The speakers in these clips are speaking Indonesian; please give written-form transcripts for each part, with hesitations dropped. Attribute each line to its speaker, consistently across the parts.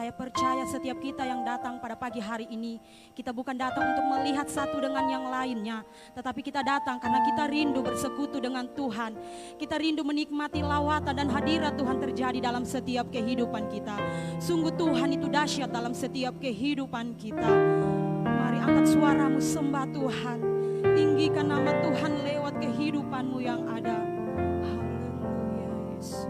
Speaker 1: Saya percaya setiap kita yang datang pada pagi hari ini, kita bukan datang untuk melihat satu dengan yang lainnya, tetapi kita datang karena kita rindu bersekutu dengan Tuhan. Kita rindu menikmati lawatan dan hadirat Tuhan terjadi dalam setiap kehidupan kita. Sungguh Tuhan itu dahsyat dalam setiap kehidupan kita. Mari angkat suaramu, sembah Tuhan. Tinggikan nama Tuhan lewat kehidupanmu yang ada. Haleluya Yesus.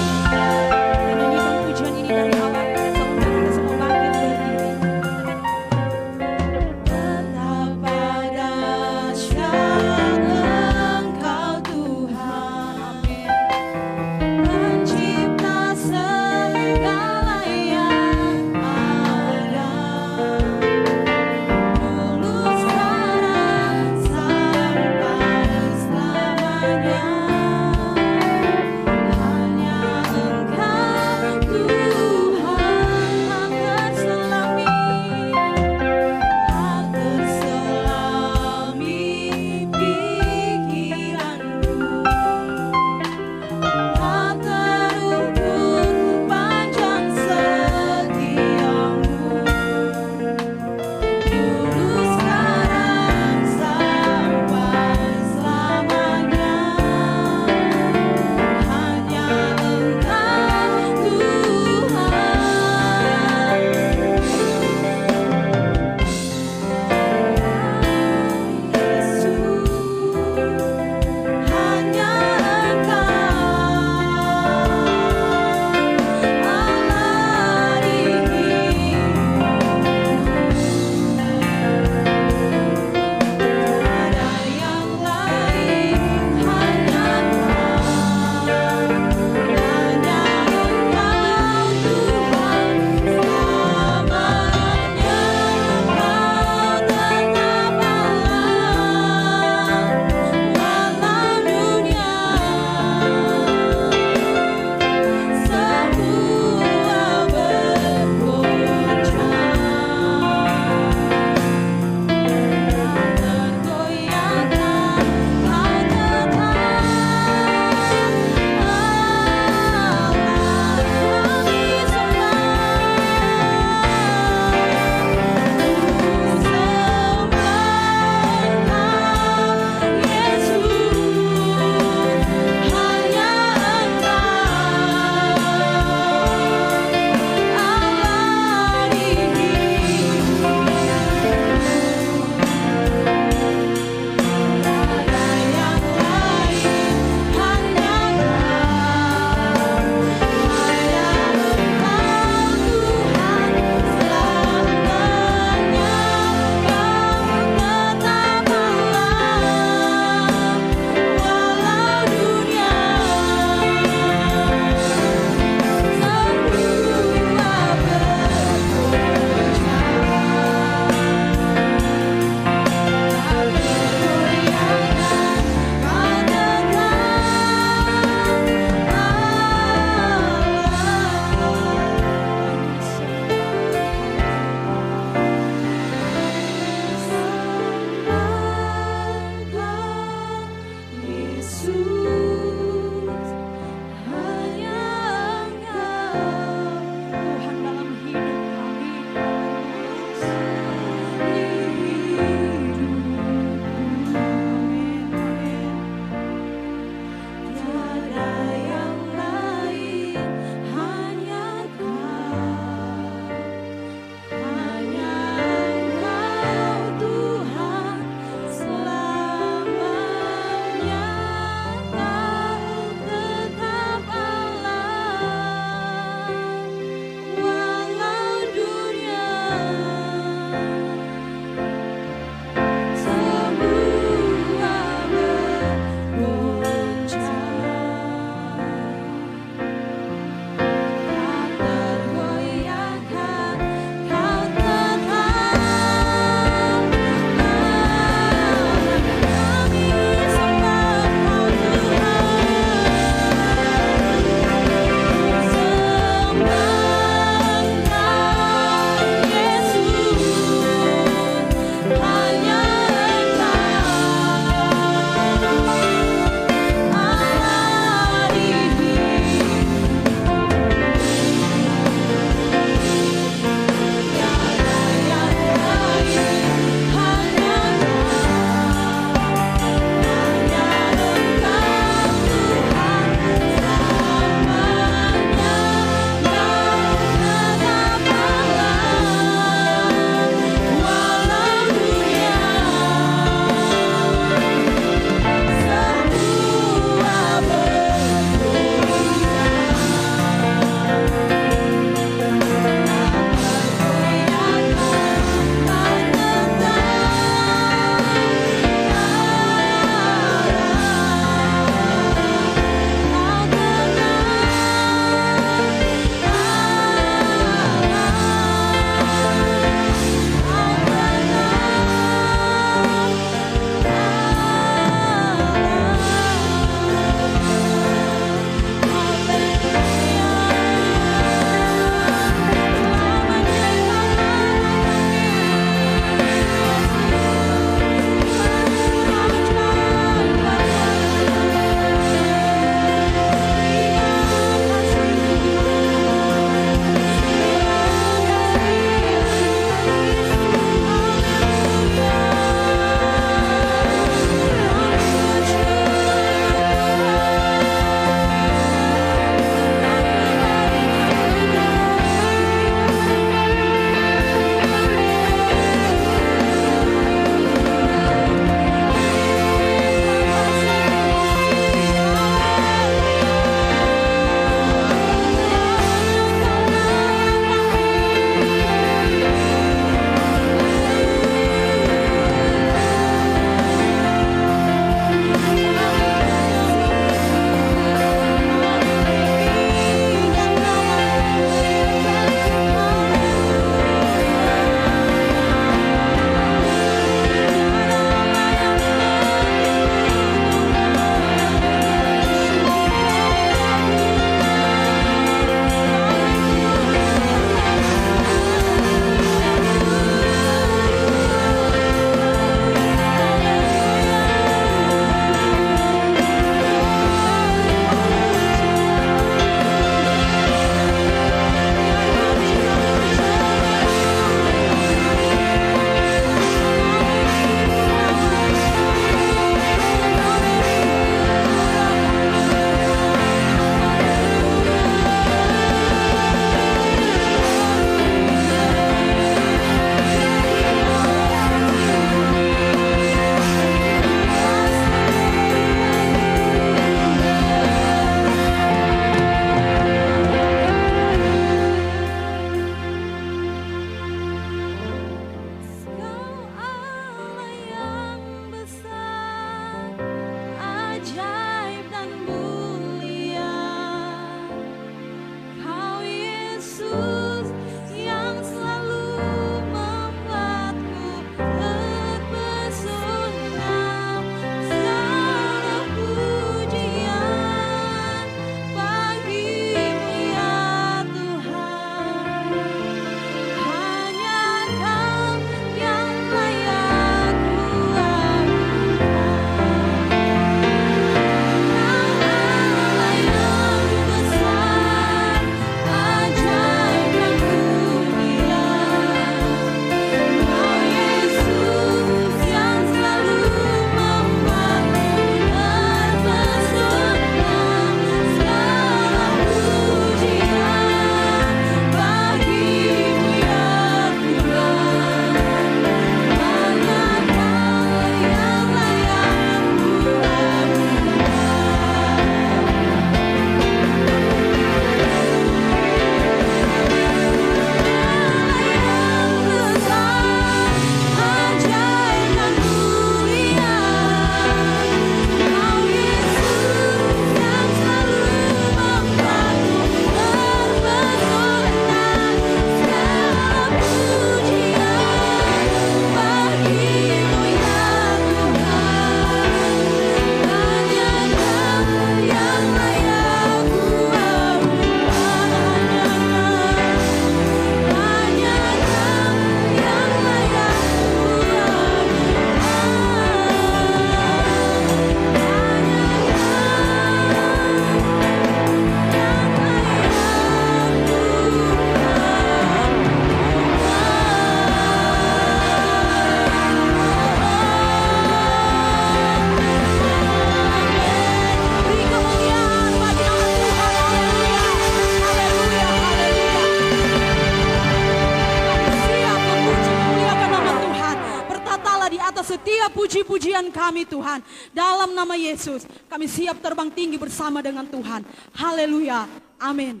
Speaker 1: pujian kami Tuhan. Dalam nama Yesus, kami siap terbang tinggi bersama dengan Tuhan. Haleluya, amin.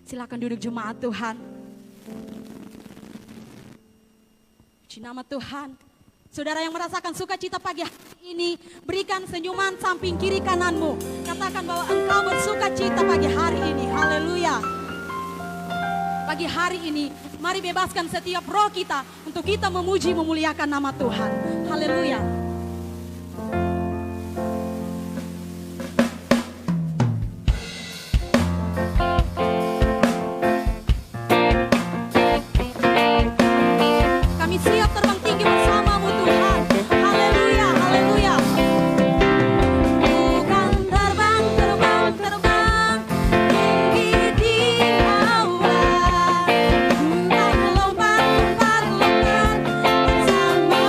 Speaker 1: Silakan duduk jemaat Tuhan. Puji nama Tuhan. Saudara yang merasakan sukacita pagi hari ini, berikan senyuman samping kiri kananmu. Katakan bahwa engkau bersukacita pagi hari ini. Haleluya. Pagi hari ini, mari bebaskan setiap roh kita untuk kita memuji memuliakan nama Tuhan. Haleluya. Kami siap terbang tinggi bersamamu Tuhan. Haleluya, haleluya. Bukan terbang, terbang, terbang tinggi di awan. Bukan lompat, lompat, lompat bersamamu.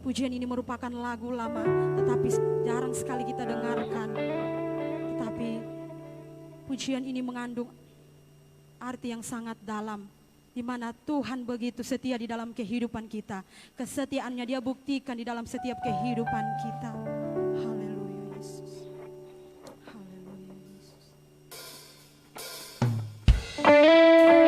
Speaker 1: Pujian ini merupakan lagu lama, tetapi jarang sekali kita dengarkan. Tetapi pujian ini mengandung arti yang sangat dalam, di mana Tuhan begitu setia di dalam kehidupan kita. Kesetiaannya Dia buktikan di dalam setiap kehidupan kita. Haleluya Yesus. Haleluya Yesus.
Speaker 2: Yesus.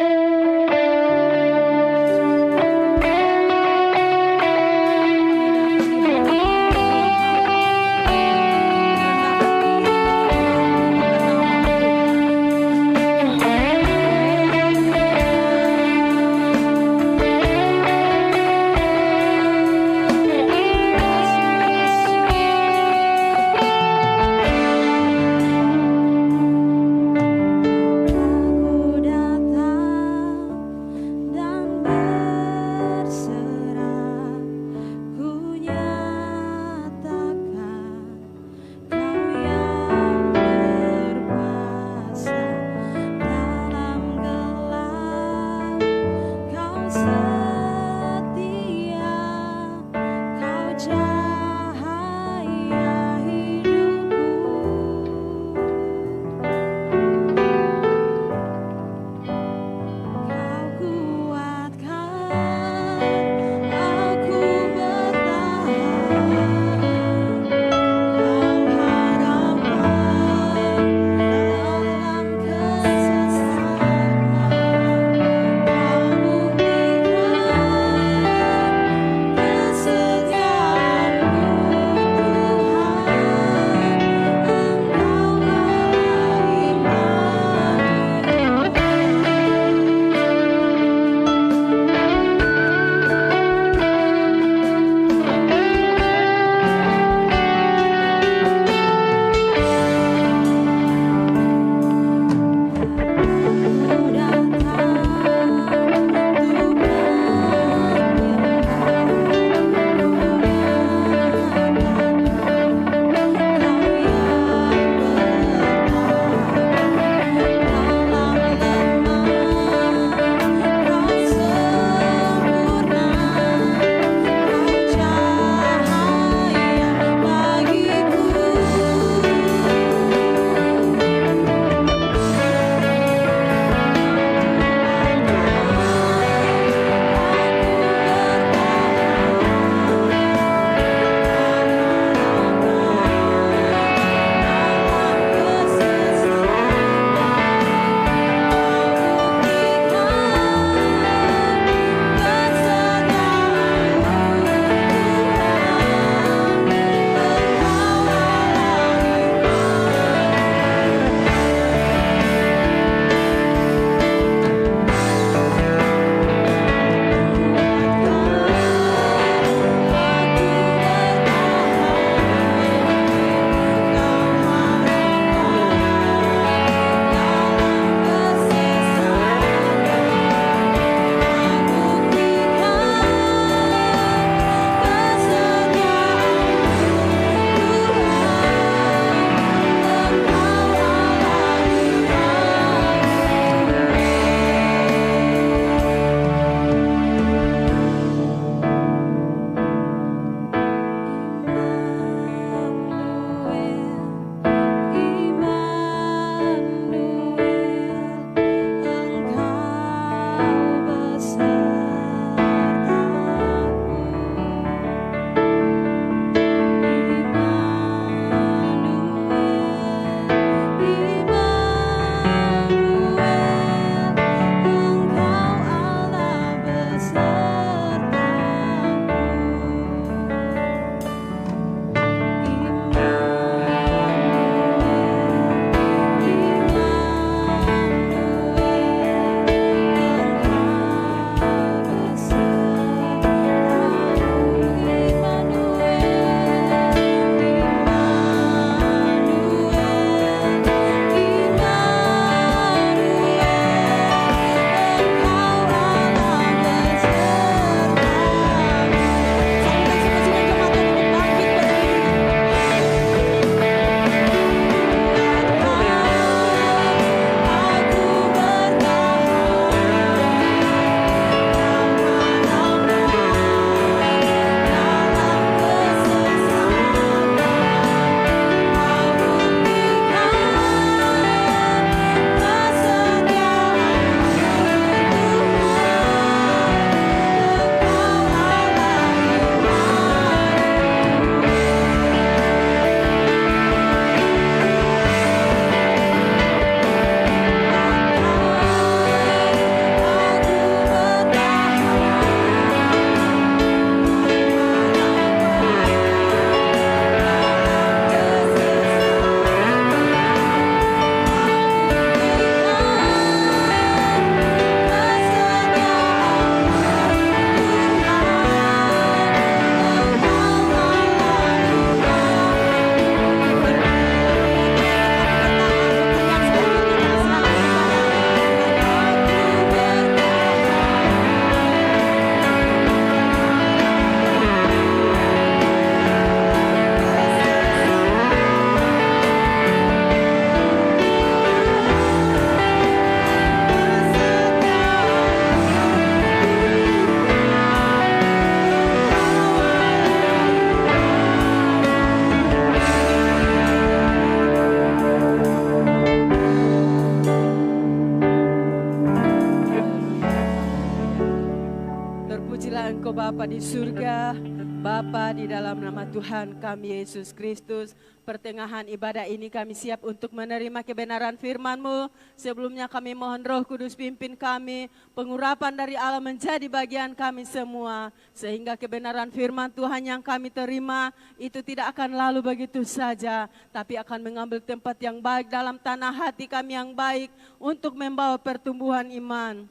Speaker 2: Engkau Bapa di surga, Bapa di dalam nama Tuhan kami Yesus Kristus. Pertengahan ibadah ini kami siap untuk menerima kebenaran firman-Mu. Sebelumnya kami mohon Roh Kudus pimpin kami, pengurapan dari Allah menjadi bagian kami semua. Sehingga kebenaran firman Tuhan yang kami terima itu tidak akan lalu begitu saja, tapi akan mengambil tempat yang baik dalam tanah hati kami yang baik untuk membawa pertumbuhan iman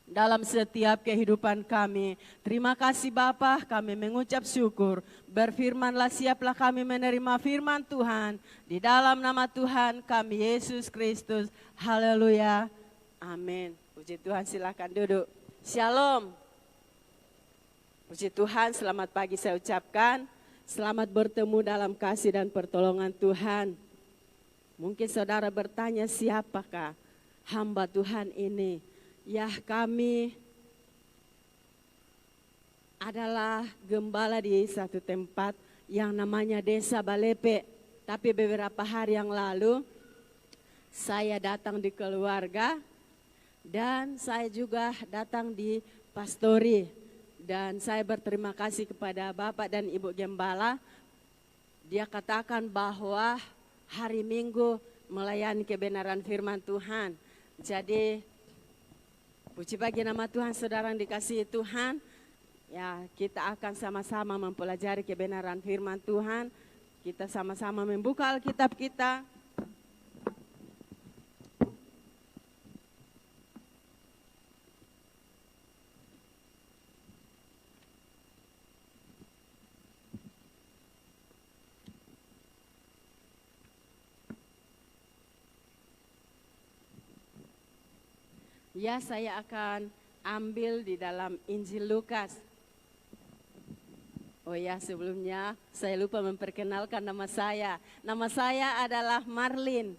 Speaker 2: dalam setiap kehidupan kami. Terima kasih Bapa, kami mengucap syukur. Berfirmanlah, siaplah kami menerima firman Tuhan. Di dalam nama Tuhan kami Yesus Kristus. Haleluya. Amin. Puji Tuhan, silakan duduk. Shalom. Puji Tuhan, selamat pagi saya ucapkan. Selamat bertemu dalam kasih dan pertolongan Tuhan. Mungkin saudara bertanya, siapakah hamba Tuhan ini? Ya, kami adalah gembala di satu tempat yang namanya Desa Balepe. Tapi beberapa hari yang lalu saya datang di keluarga dan saya juga datang di pastori. Dan saya berterima kasih kepada Bapak dan Ibu Gembala. Dia katakan bahwa hari Minggu melayani kebenaran firman Tuhan. Jadi puji bagi nama Tuhan, saudara yang dikasihi Tuhan. Ya, kita akan sama-sama mempelajari kebenaran firman Tuhan. Kita sama-sama membuka Alkitab kita. Ya, saya akan ambil di dalam Injil Lukas. Oh ya, sebelumnya saya lupa memperkenalkan nama saya. Nama saya adalah Marlin.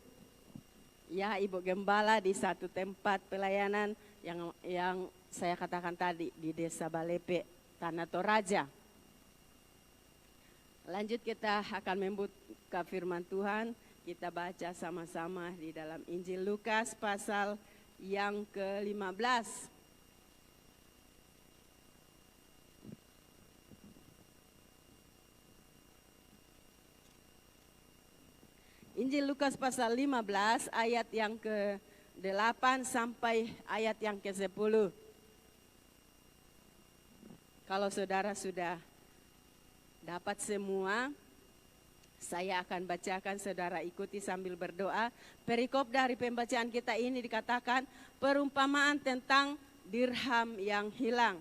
Speaker 2: Ya, Ibu Gembala di satu tempat pelayanan yang saya katakan tadi di Desa Balepe, Tanah Toraja. Lanjut kita akan membuka firman Tuhan. Kita baca sama-sama di dalam Injil Lukas pasal yang ke-15. Injil Lukas pasal 15 ayat yang ke-8 sampai ayat yang ke-10. Kalau saudara sudah dapat semua, saya akan bacakan, saudara ikuti sambil berdoa. Perikop dari pembacaan kita ini dikatakan perumpamaan tentang dirham yang hilang.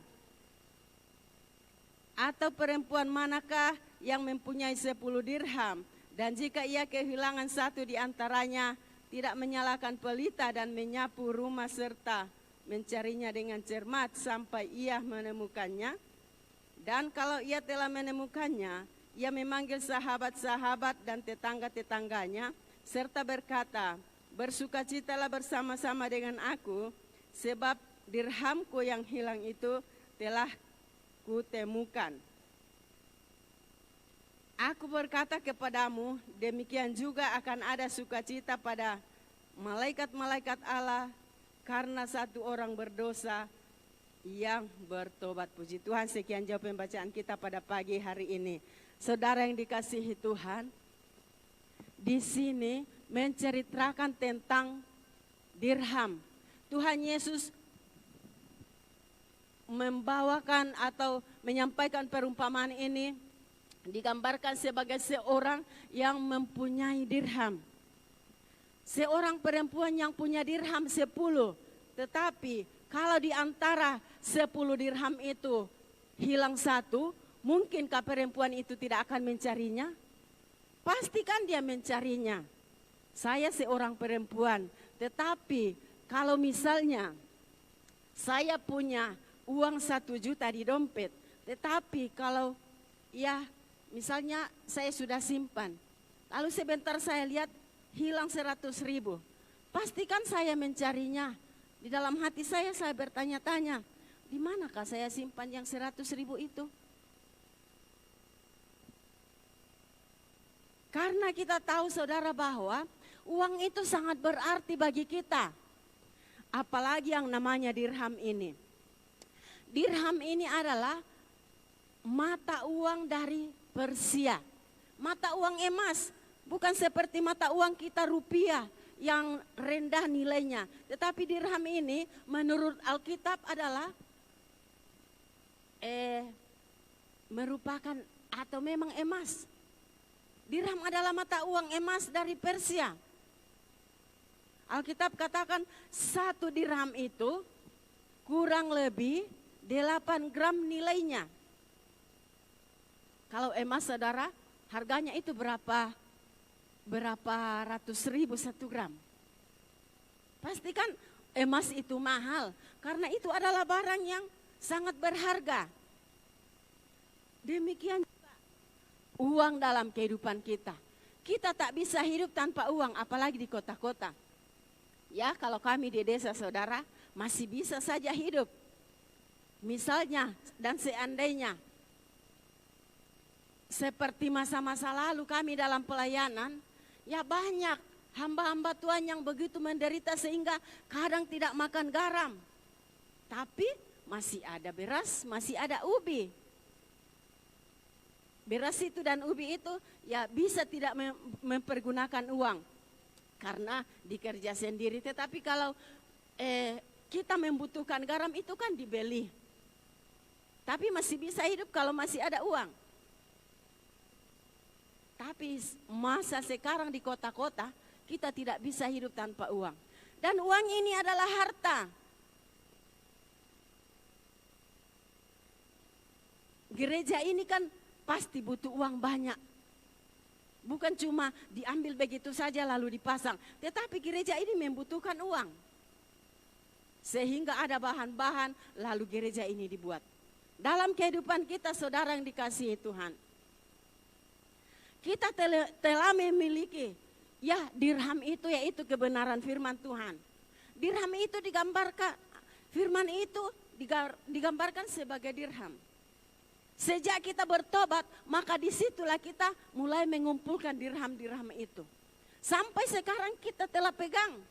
Speaker 2: Atau perempuan manakah yang mempunyai 10 dirham, dan jika ia kehilangan satu di antaranya, tidak menyalakan pelita dan menyapu rumah serta mencarinya dengan cermat sampai ia menemukannya? Dan kalau ia telah menemukannya, ia memanggil sahabat-sahabat dan tetangga-tetangganya, serta berkata, bersukacitalah bersama-sama dengan aku, sebab dirhamku yang hilang itu telah kutemukan. Aku berkata kepadamu, demikian juga akan ada sukacita pada malaikat-malaikat Allah, karena satu orang berdosa yang bertobat. Puji Tuhan, sekian jawab pembacaan kita pada pagi hari ini. Saudara yang dikasihi Tuhan, di sini menceritakan tentang dirham. Tuhan Yesus membawakan atau menyampaikan perumpamaan ini, digambarkan sebagai seorang yang mempunyai dirham. Seorang perempuan yang punya dirham 10, tetapi kalau di antara 10 dirham itu hilang satu, mungkinkah perempuan itu tidak akan mencarinya? Pastikan dia mencarinya. Saya seorang perempuan, tetapi kalau misalnya saya punya uang 1 juta di dompet, tetapi kalau ya misalnya saya sudah simpan, lalu sebentar saya lihat hilang 100.000, pastikan saya mencarinya. Di dalam hati saya bertanya-tanya, di manakah saya simpan yang 100.000 itu? Karena kita tahu saudara bahwa uang itu sangat berarti bagi kita. Apalagi yang namanya dirham ini. Dirham ini adalah mata uang dari Persia. Mata uang emas, bukan seperti mata uang kita rupiah yang rendah nilainya. Tetapi dirham ini menurut Alkitab adalah merupakan atau memang emas. Dirham adalah mata uang emas dari Persia. Alkitab katakan 1 dirham itu kurang lebih 8 gram nilainya. Kalau emas saudara, harganya itu berapa ratus ribu 1 gram. Pastikan emas itu mahal, karena itu adalah barang yang sangat berharga. Demikian juga uang dalam kehidupan kita. Kita tak bisa hidup tanpa uang, apalagi di kota-kota. Ya, kalau kami di desa saudara masih bisa saja hidup. Misalnya dan seandainya seperti masa-masa lalu kami dalam pelayanan, ya banyak hamba-hamba Tuhan yang begitu menderita sehingga kadang tidak makan garam. Tapi masih ada beras, masih ada ubi. Beras itu dan ubi itu ya bisa tidak mempergunakan uang karena dikerja sendiri. Tetapi kalau kita membutuhkan garam itu kan dibeli. Tapi masih bisa hidup kalau masih ada uang. Tapi masa sekarang di kota-kota kita tidak bisa hidup tanpa uang. Dan uang ini adalah harta. Gereja ini kan pasti butuh uang banyak. Bukan cuma diambil begitu saja lalu dipasang. Tetapi gereja ini membutuhkan uang. Sehingga ada bahan-bahan lalu gereja ini dibuat. Dalam kehidupan kita saudara yang dikasihi Tuhan. Kita telah memiliki ya dirham itu yaitu kebenaran firman Tuhan. Dirham itu digambarkan, firman itu digambarkan sebagai dirham. Sejak kita bertobat, maka disitulah kita mulai mengumpulkan dirham-dirham itu. Sampai sekarang kita telah pegang.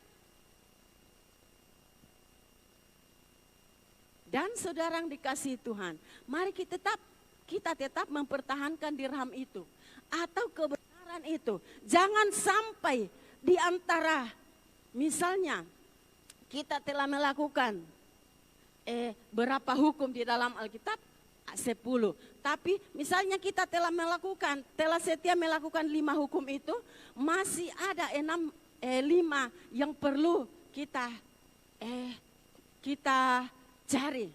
Speaker 2: Dan saudara yang dikasihi Tuhan, mari kita tetap mempertahankan dirham itu. Atau kebenaran itu. Jangan sampai di antara, misalnya kita telah melakukan berapa hukum di dalam Alkitab, 10. Tapi misalnya kita telah setia melakukan 5 hukum itu, masih ada 5 yang perlu kita cari.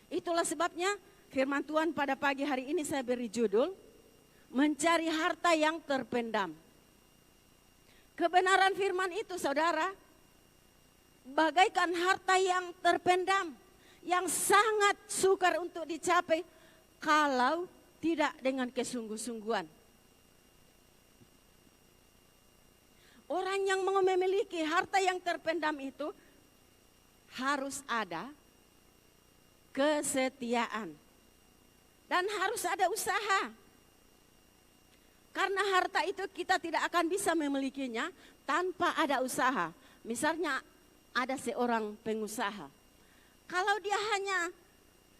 Speaker 2: Itulah sebabnya firman Tuhan pada pagi hari ini saya beri judul, mencari harta yang terpendam. Kebenaran firman itu saudara, bagaikan harta yang terpendam, yang sangat sukar untuk dicapai kalau tidak dengan kesungguh-sungguhan. Orang yang mau memiliki harta yang terpendam itu harus ada kesetiaan dan harus ada usaha. Karena harta itu kita tidak akan bisa memilikinya tanpa ada usaha. Misalnya ada seorang pengusaha. Kalau dia hanya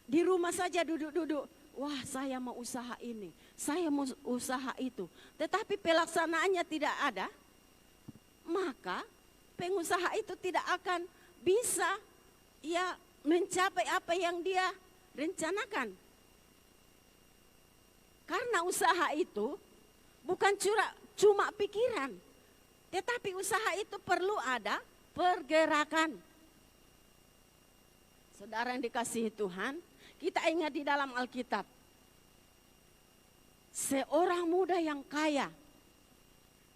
Speaker 2: di rumah saja duduk-duduk, wah saya mau usaha ini, saya mau usaha itu. Tetapi pelaksanaannya tidak ada, maka pengusaha itu tidak akan bisa ya mencapai apa yang dia rencanakan. Karena usaha itu bukan cuma pikiran, tetapi usaha itu perlu ada pergerakan. Saudara yang dikasihi Tuhan, kita ingat di dalam Alkitab, seorang muda yang kaya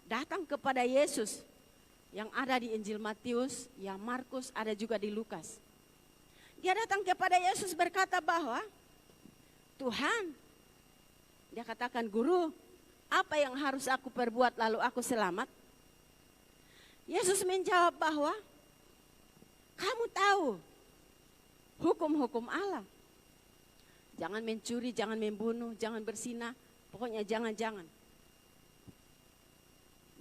Speaker 2: datang kepada Yesus yang ada di Injil Matius, yang Markus, ada juga di Lukas. Dia datang kepada Yesus berkata bahwa, Tuhan, dia katakan, Guru, apa yang harus aku perbuat lalu aku selamat? Yesus menjawab bahwa, kamu tahu hukum-hukum Allah. Jangan mencuri, jangan membunuh, jangan berzinah, pokoknya jangan-jangan.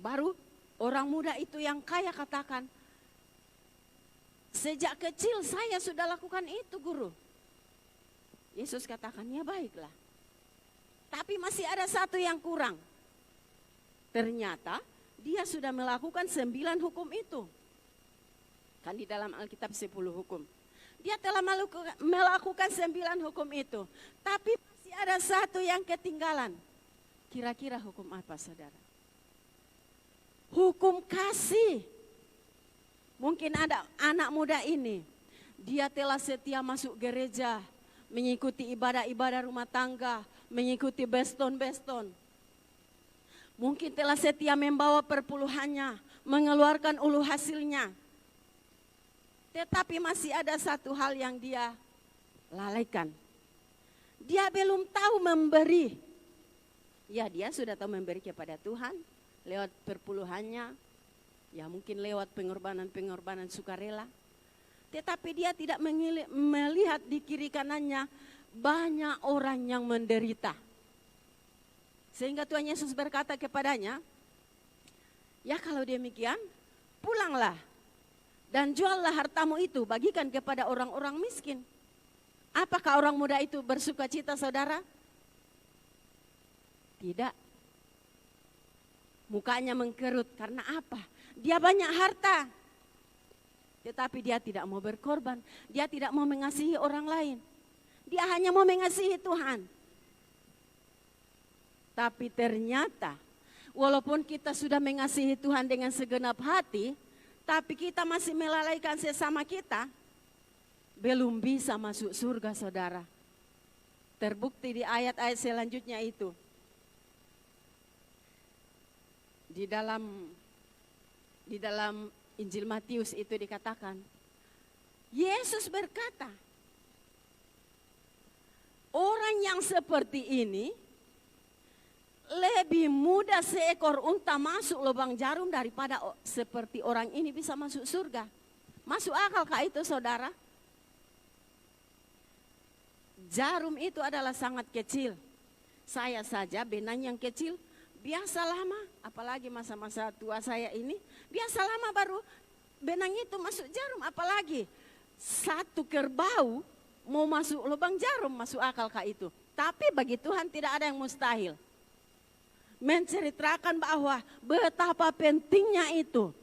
Speaker 2: Baru orang muda itu yang kaya katakan, sejak kecil saya sudah lakukan itu, Guru. Yesus katakan, ya baiklah. Tapi masih ada satu yang kurang. Ternyata dia sudah melakukan 9 hukum itu. Kan di dalam Alkitab 10 hukum. Dia telah melakukan 9 hukum itu. Tapi masih ada satu yang ketinggalan. Kira-kira hukum apa, saudara? Hukum kasih. Mungkin ada anak muda ini, dia telah setia masuk gereja, mengikuti ibadah-ibadah rumah tangga, mengikuti beston-beston. Mungkin telah setia membawa perpuluhannya, mengeluarkan ulu hasilnya. Tetapi masih ada satu hal yang dia lalaikan. Dia belum tahu memberi. Ya, dia sudah tahu memberi kepada Tuhan lewat perpuluhannya, ya mungkin lewat pengorbanan-pengorbanan sukarela. Tetapi dia tidak melihat di kiri kanannya banyak orang yang menderita. Sehingga Tuhan Yesus berkata kepadanya, ya kalau demikian pulanglah dan juallah hartamu itu, bagikan kepada orang-orang miskin. Apakah orang muda itu bersuka cita, saudara? Tidak. Mukanya mengkerut, karena apa? Dia banyak harta. Tetapi dia tidak mau berkorban. Dia tidak mau mengasihi orang lain. Dia hanya mau mengasihi Tuhan. Tapi ternyata, walaupun kita sudah mengasihi Tuhan dengan segenap hati, tapi kita masih melalaikan sesama kita, belum bisa masuk surga, saudara. Terbukti di ayat-ayat selanjutnya itu. Di dalam Injil Matius itu dikatakan, Yesus berkata, orang yang seperti ini lebih mudah seekor unta masuk lubang jarum daripada seperti orang ini bisa masuk surga. Masuk akalkah itu, saudara? Jarum itu adalah sangat kecil. Saya saja benang yang kecil biasa lama, apalagi masa-masa tua saya ini, biasa lama baru benang itu masuk jarum, apalagi satu kerbau mau masuk lubang jarum, masuk akalkah itu? Tapi bagi Tuhan tidak ada yang mustahil. Menceritakan bahwa betapa pentingnya itu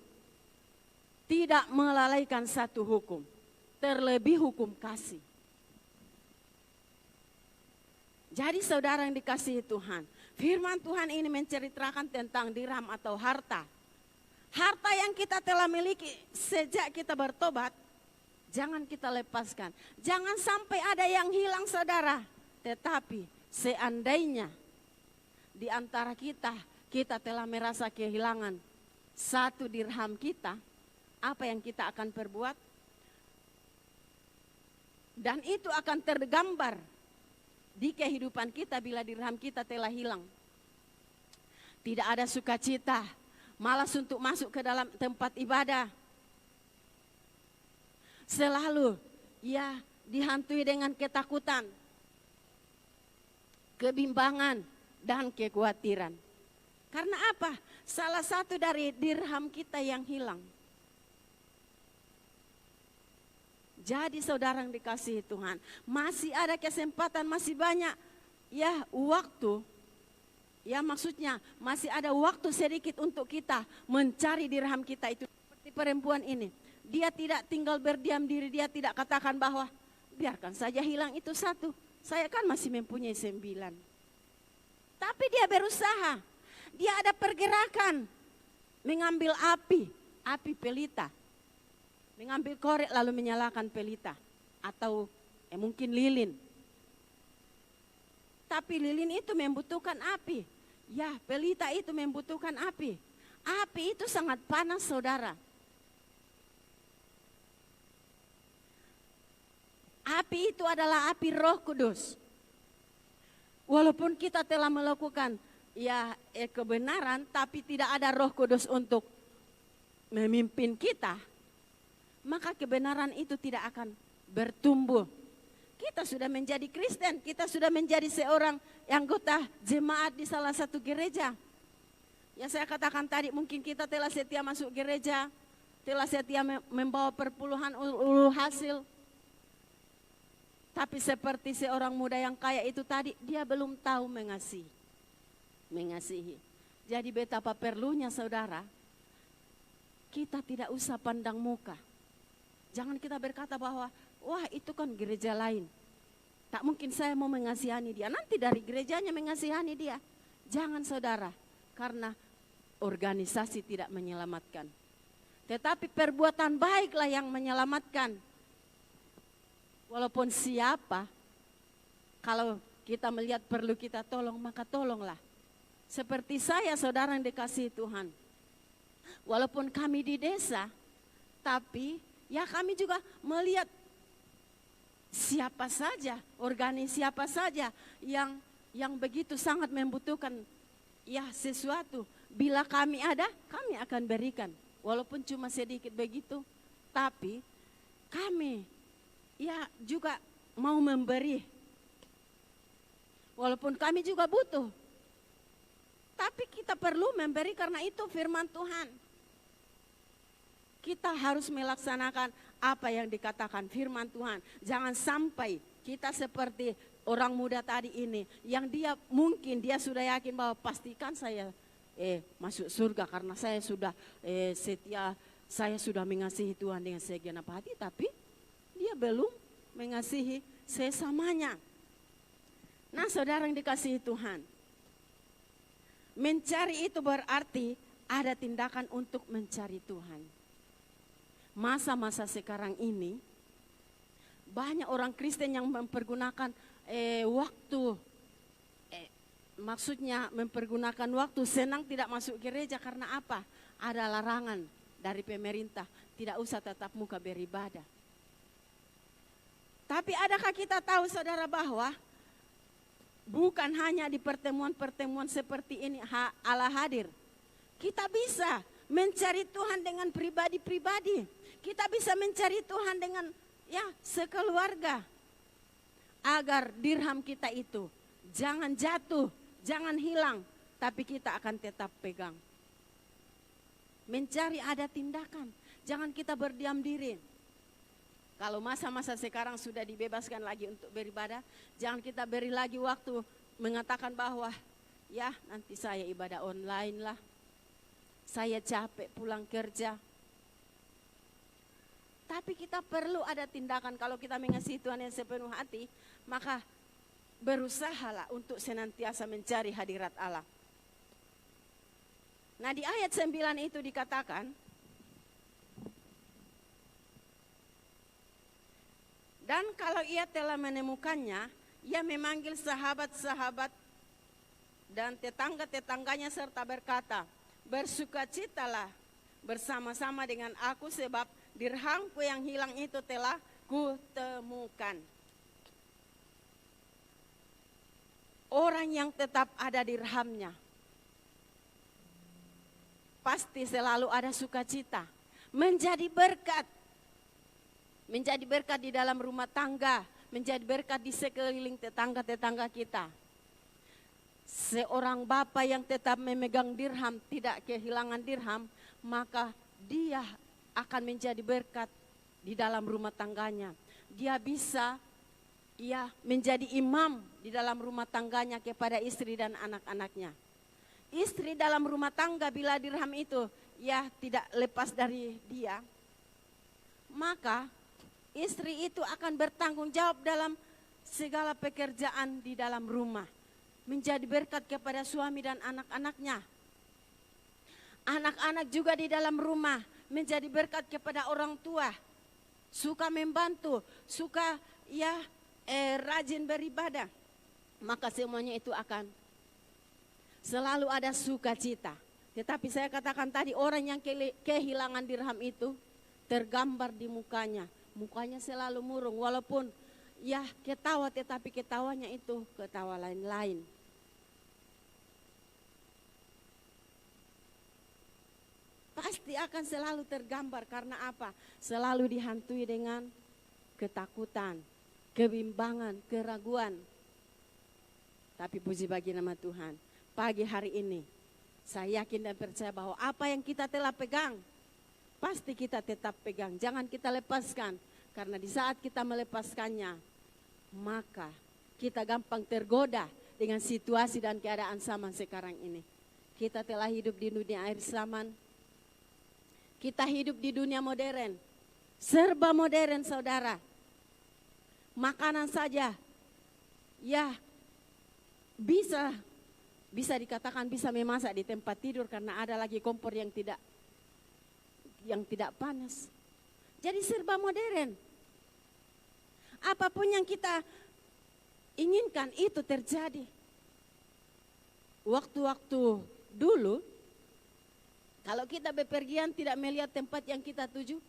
Speaker 2: tidak melalaikan satu hukum, terlebih hukum kasih. Jadi saudara yang dikasihi Tuhan, firman Tuhan ini menceritakan tentang dirham atau harta. Harta yang kita telah miliki sejak kita bertobat, jangan kita lepaskan. Jangan sampai ada yang hilang, saudara. Tetapi seandainya di antara kita telah merasa kehilangan 1 dirham kita, apa yang kita akan perbuat? Dan itu akan tergambar di kehidupan kita bila dirham kita telah hilang. Tidak ada sukacita, malas untuk masuk ke dalam tempat ibadah. Selalu ya dihantui dengan ketakutan, kebimbangan, dan kekhawatiran. Karena apa? Salah satu dari dirham kita yang hilang. Jadi saudara yang dikasihi Tuhan, masih ada kesempatan, masih banyak ya waktu. Ya maksudnya masih ada waktu sedikit untuk kita mencari dirham kita itu. Seperti perempuan ini, dia tidak tinggal berdiam diri, dia tidak katakan bahwa biarkan saja hilang itu 1. Saya kan masih mempunyai 9. Tapi dia berusaha, dia ada pergerakan, mengambil api pelita. Mengambil korek lalu menyalakan pelita. Atau mungkin lilin. Tapi lilin itu membutuhkan api. Ya, pelita itu membutuhkan api. Api itu sangat panas, saudara. Api itu adalah api Roh Kudus. Walaupun kita telah melakukan ya kebenaran, tapi tidak ada Roh Kudus untuk memimpin kita, maka kebenaran itu tidak akan bertumbuh. Kita sudah menjadi Kristen, kita sudah menjadi seorang anggota jemaat di salah satu gereja. Ya saya katakan tadi, mungkin kita telah setia masuk gereja, telah setia membawa perpuluhan ulu hasil. Tapi seperti seorang muda yang kaya itu tadi, dia belum tahu mengasihi. Jadi betapa perlunya saudara, kita tidak usah pandang muka. Jangan kita berkata bahwa, wah itu kan gereja lain. Tak mungkin saya mau mengasihani dia, nanti dari gerejanya mengasihani dia. Jangan saudara, karena organisasi tidak menyelamatkan. Tetapi perbuatan baiklah yang menyelamatkan. Walaupun siapa, kalau kita melihat perlu kita tolong, maka tolonglah. Seperti saya, saudara yang dikasihi Tuhan. Walaupun kami di desa, tapi ya kami juga melihat siapa saja, organisasi siapa saja yang begitu sangat membutuhkan ya sesuatu. Bila kami ada, kami akan berikan. Walaupun cuma sedikit begitu, tapi kami ya juga mau memberi. Walaupun kami juga butuh. Tapi kita perlu memberi karena itu firman Tuhan. Kita harus melaksanakan apa yang dikatakan firman Tuhan. Jangan sampai kita seperti orang muda tadi ini. Yang dia mungkin dia sudah yakin bahwa pastikan saya masuk surga karena saya sudah setia. Saya sudah mengasihi Tuhan dengan segenap hati. Tapi dia belum mengasihi sesamanya. Nah saudara yang dikasihi Tuhan. Mencari itu berarti ada tindakan untuk mencari Tuhan. Masa-masa sekarang ini banyak orang Kristen yang mempergunakan waktu, maksudnya mempergunakan waktu senang tidak masuk gereja karena apa? Ada larangan dari pemerintah, tidak usah tatap muka beribadah. Tapi adakah kita tahu saudara bahwa bukan hanya di pertemuan-pertemuan seperti ini Allah hadir. Kita bisa mencari Tuhan dengan pribadi-pribadi. Kita bisa mencari Tuhan dengan ya sekeluarga. Agar dirham kita itu jangan jatuh, jangan hilang, tapi kita akan tetap pegang. Mencari ada tindakan, jangan kita berdiam diri. Kalau masa-masa sekarang sudah dibebaskan lagi untuk beribadah, jangan kita beri lagi waktu mengatakan bahwa ya nanti saya ibadah online lah. Saya capek pulang kerja. Tapi kita perlu ada tindakan kalau kita mengasihi Tuhan yang sepenuh hati, maka berusahalah untuk senantiasa mencari hadirat Allah. Nah di ayat 9 itu dikatakan, dan kalau ia telah menemukannya, ia memanggil sahabat-sahabat dan tetangga-tetangganya serta berkata, bersukacitalah bersama-sama dengan aku sebab dirhamku yang hilang itu telah kutemukan. Orang yang tetap ada dirhamnya, pasti selalu ada sukacita, menjadi berkat. Menjadi berkat di dalam rumah tangga, menjadi berkat di sekeliling tetangga-tetangga kita. Seorang bapa yang tetap memegang dirham, tidak kehilangan dirham, maka dia akan menjadi berkat di dalam rumah tangganya. Dia bisa menjadi imam di dalam rumah tangganya kepada istri dan anak-anaknya. Istri dalam rumah tangga bila dirham itu tidak lepas dari dia, maka istri itu akan bertanggung jawab dalam segala pekerjaan di dalam rumah. Menjadi berkat kepada suami dan anak-anaknya. Anak-anak juga di dalam rumah menjadi berkat kepada orang tua. Suka membantu, suka rajin beribadah. Maka semuanya itu akan selalu ada sukacita. Tetapi saya katakan tadi, orang yang kehilangan dirham itu tergambar di mukanya. Mukanya selalu murung, walaupun ketawa, tetapi ketawanya itu ketawa lain-lain. Pasti akan selalu tergambar karena apa? Selalu dihantui dengan ketakutan, kebimbangan, keraguan. Tapi puji bagi nama Tuhan, pagi hari ini saya yakin dan percaya bahwa apa yang kita telah pegang, pasti kita tetap pegang. Jangan kita lepaskan, karena di saat kita melepaskannya, maka kita gampang tergoda dengan situasi dan keadaan zaman sekarang ini. Kita telah hidup di dunia akhir zaman. Kita hidup di dunia modern. Serba modern, saudara. Makanan saja, ya bisa dikatakan bisa memasak di tempat tidur karena ada lagi kompor yang tidak panas. Jadi serba modern. Apapun yang kita inginkan itu terjadi. Waktu-waktu dulu, kalau kita bepergian tidak melihat tempat yang kita tuju,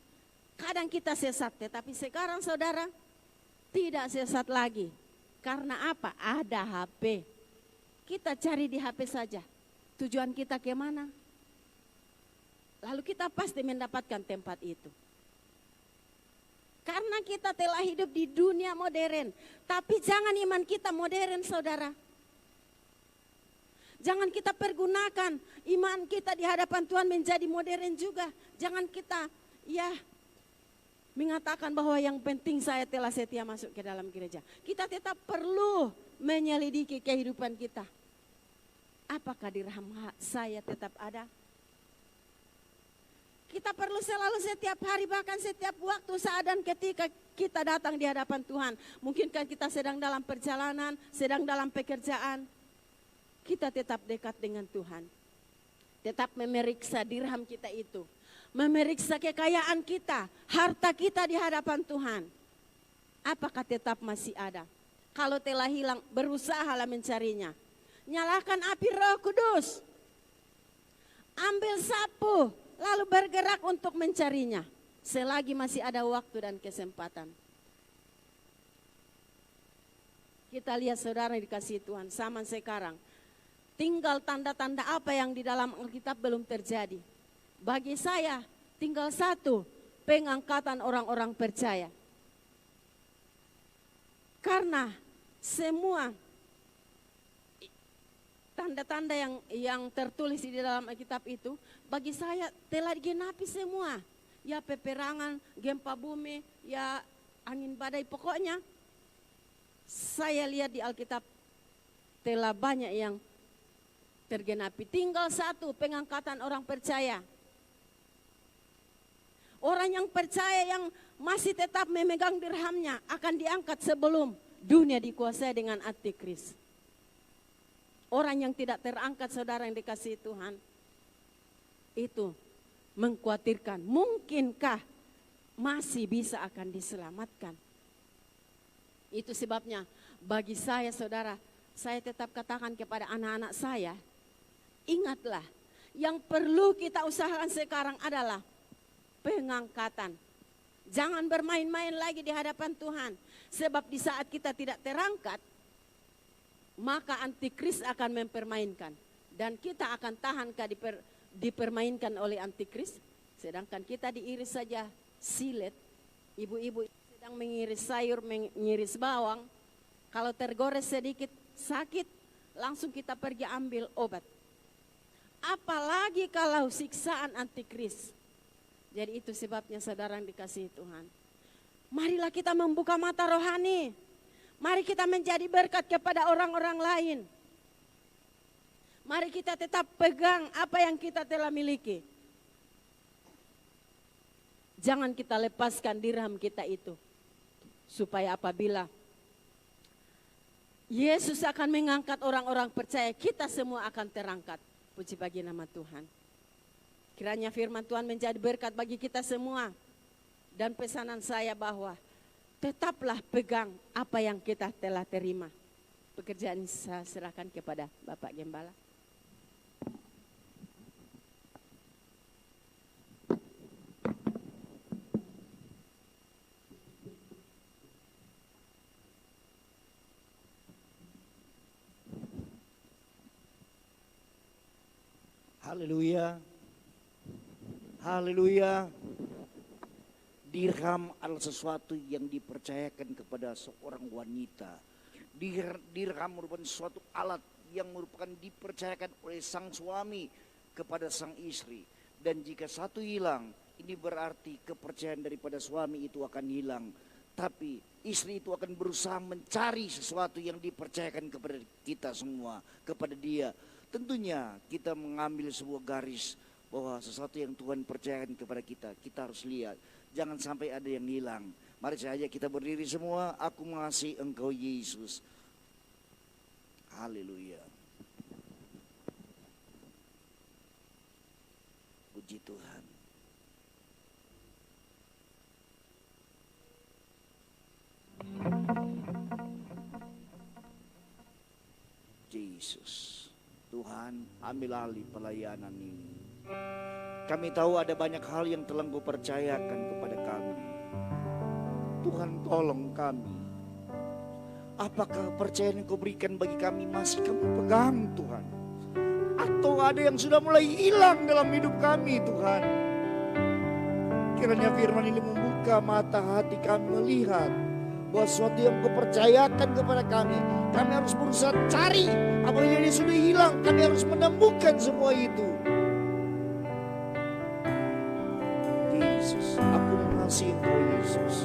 Speaker 2: kadang kita sesat. Tetapi sekarang saudara, tidak sesat lagi. Karena apa? Ada HP. Kita cari di HP saja. Tujuan kita kemana? Lalu kita pasti mendapatkan tempat itu. Karena kita telah hidup di dunia modern. Tapi jangan iman kita modern, saudara. Jangan kita pergunakan iman kita di hadapan Tuhan menjadi modern juga. Jangan kita mengatakan bahwa yang penting saya telah setia masuk ke dalam gereja. Kita tetap perlu menyelidiki kehidupan kita. Apakah dirham saya tetap ada? Kita perlu selalu setiap hari, bahkan setiap waktu, saat dan ketika kita datang di hadapan Tuhan. Mungkinkah kita sedang dalam perjalanan, sedang dalam pekerjaan, kita tetap dekat dengan Tuhan. Tetap memeriksa dirham kita itu. Memeriksa kekayaan kita, harta kita di hadapan Tuhan. Apakah tetap masih ada? Kalau telah hilang, berusahalah mencarinya. Nyalakan api Roh Kudus. Ambil sapu, lalu bergerak untuk mencarinya. Selagi masih ada waktu dan kesempatan. Kita lihat saudara dikasihi Tuhan, zaman sekarang. Tinggal tanda-tanda apa yang di dalam Alkitab belum terjadi. Bagi saya tinggal satu, pengangkatan orang-orang percaya. Karena semua tanda-tanda yang tertulis di dalam Alkitab itu, bagi saya telah digenapi semua. Ya peperangan, gempa bumi, ya angin badai, pokoknya saya lihat di Alkitab telah banyak yang tergenapi. Tinggal satu, pengangkatan orang percaya. Orang yang percaya yang masih tetap memegang dirhamnya akan diangkat sebelum dunia dikuasai dengan antikris. Orang yang tidak terangkat, saudara yang dikasihi Tuhan, itu mengkhawatirkan. Mungkinkah masih bisa akan diselamatkan? Itu sebabnya bagi saya, saudara, saya tetap katakan kepada anak-anak saya, ingatlah, yang perlu kita usahakan sekarang adalah pengangkatan. Jangan bermain-main lagi di hadapan Tuhan. Sebab di saat kita tidak terangkat, maka antikris akan mempermainkan. Dan kita akan tahankah dipermainkan oleh antikris? Sedangkan kita diiris saja silet. Ibu-ibu sedang mengiris sayur, mengiris bawang. Kalau tergores sedikit sakit, langsung kita pergi ambil obat. Apalagi kalau siksaan antikris. Jadi itu sebabnya saudara yang dikasihi Tuhan. Marilah kita membuka mata rohani. Mari kita menjadi berkat kepada orang-orang lain. Mari kita tetap pegang apa yang kita telah miliki. Jangan kita lepaskan dirham kita itu. Supaya apabila Yesus akan mengangkat orang-orang percaya, kita semua akan terangkat. Puji bagi nama Tuhan. Kiranya firman Tuhan menjadi berkat bagi kita semua. Dan pesanan saya bahwa tetaplah pegang apa yang kita telah terima. Pekerjaan saya serahkan kepada Bapak Gembala.
Speaker 3: Haleluya. Haleluya. Dirham adalah sesuatu yang dipercayakan kepada seorang wanita. Dirham merupakan suatu alat yang merupakan dipercayakan oleh sang suami kepada sang istri. Dan jika satu hilang, ini berarti kepercayaan daripada suami itu akan hilang. Tetapi istri itu akan berusaha mencari sesuatu yang dipercayakan kepada kita semua, kepada dia. Tentunya kita mengambil sebuah garis bahwa sesuatu yang Tuhan percayakan kepada kita, kita harus lihat. Jangan sampai ada yang hilang. Mari saja kita berdiri semua. Aku mengasihi Engkau Yesus. Haleluya. Puji Tuhan. Yesus. Tuhan, ambil alih pelayanan ini. Kami tahu ada banyak hal yang telah Engkau percayakan kepada kami. Tuhan, tolong kami. Apakah percayaan yang Kau berikan bagi kami masih kami pegang, Tuhan? Atau ada yang sudah mulai hilang dalam hidup kami, Tuhan? Kiranya firman ini membuka mata hati kami melihat bahwa sesuatu yang Kau percayakan kepada kami harus berusaha cari. Apabila ini sudah hilang, kami harus menemukan semua itu. Yesus, aku mengasihi Engkau Yesus.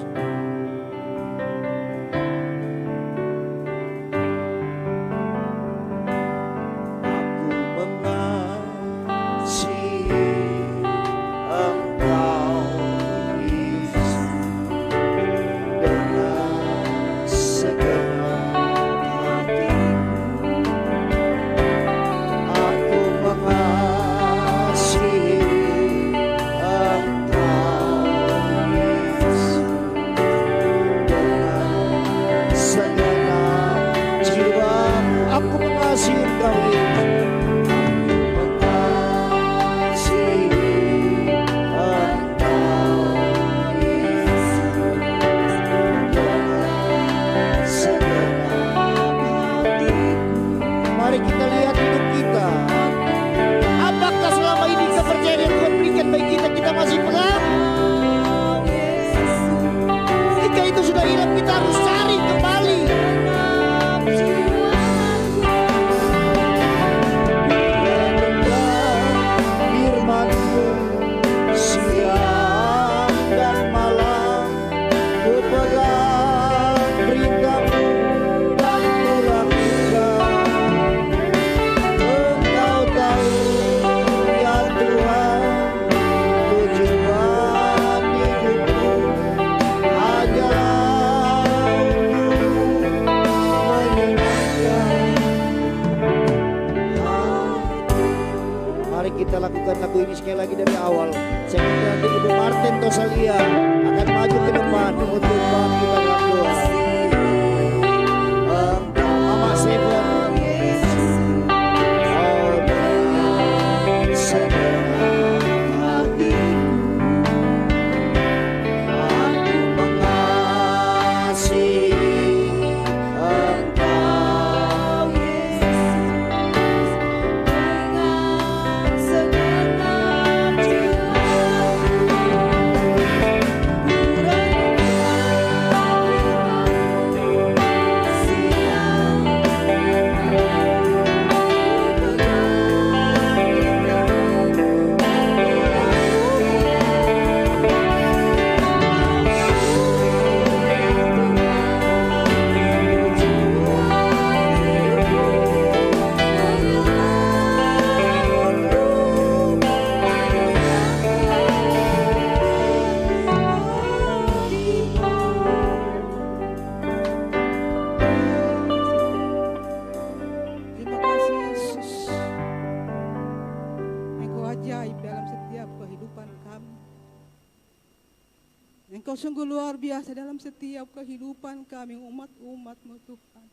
Speaker 4: Engkau sungguh luar biasa dalam setiap kehidupan kami umat-umat-Mu Tuhan.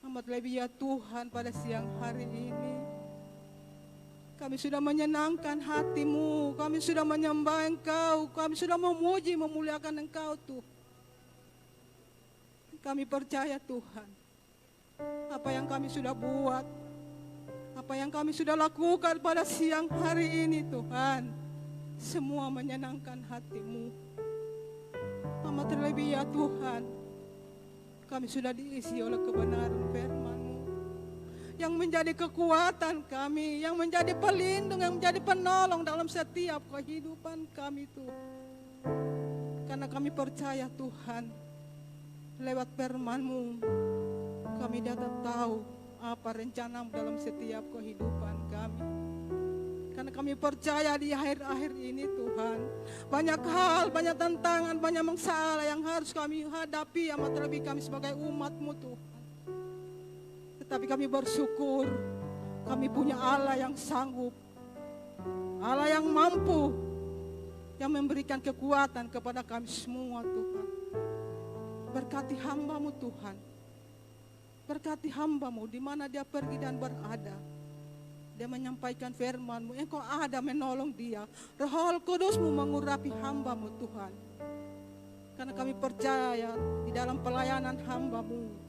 Speaker 4: Amat lebih ya Tuhan pada siang hari ini. Kami sudah menyenangkan hati-Mu, kami sudah menyembah Engkau, kami sudah memuji, memuliakan Engkau Tuhan. Kami percaya Tuhan, apa yang kami sudah buat, apa yang kami sudah lakukan pada siang hari ini Tuhan, semua menyenangkan hati-Mu. Amat terlebih ya Tuhan, kami sudah diisi oleh kebenaran firman-Mu yang menjadi kekuatan kami, yang menjadi pelindung, yang menjadi penolong dalam setiap kehidupan kami Tuhan. Karena kami percaya Tuhan, lewat firman-Mu kami dapat tahu apa rencana-Mu dalam setiap kehidupan kami. Karena kami percaya di akhir-akhir ini Tuhan, banyak hal, banyak tantangan, banyak masalah yang harus kami hadapi, amat terlebih kami sebagai umat-Mu Tuhan. Tetapi kami bersyukur, kami punya Allah yang sanggup, Allah yang mampu, yang memberikan kekuatan kepada kami semua Tuhan. Berkati hamba-Mu Tuhan, berkati hamba-Mu di mana dia pergi dan berada. Dia menyampaikan firman-Mu, Engkau ada menolong dia. Roh Kudus-Mu mengurapi hamba-Mu Tuhan. Karena kami percaya di dalam pelayanan hamba-Mu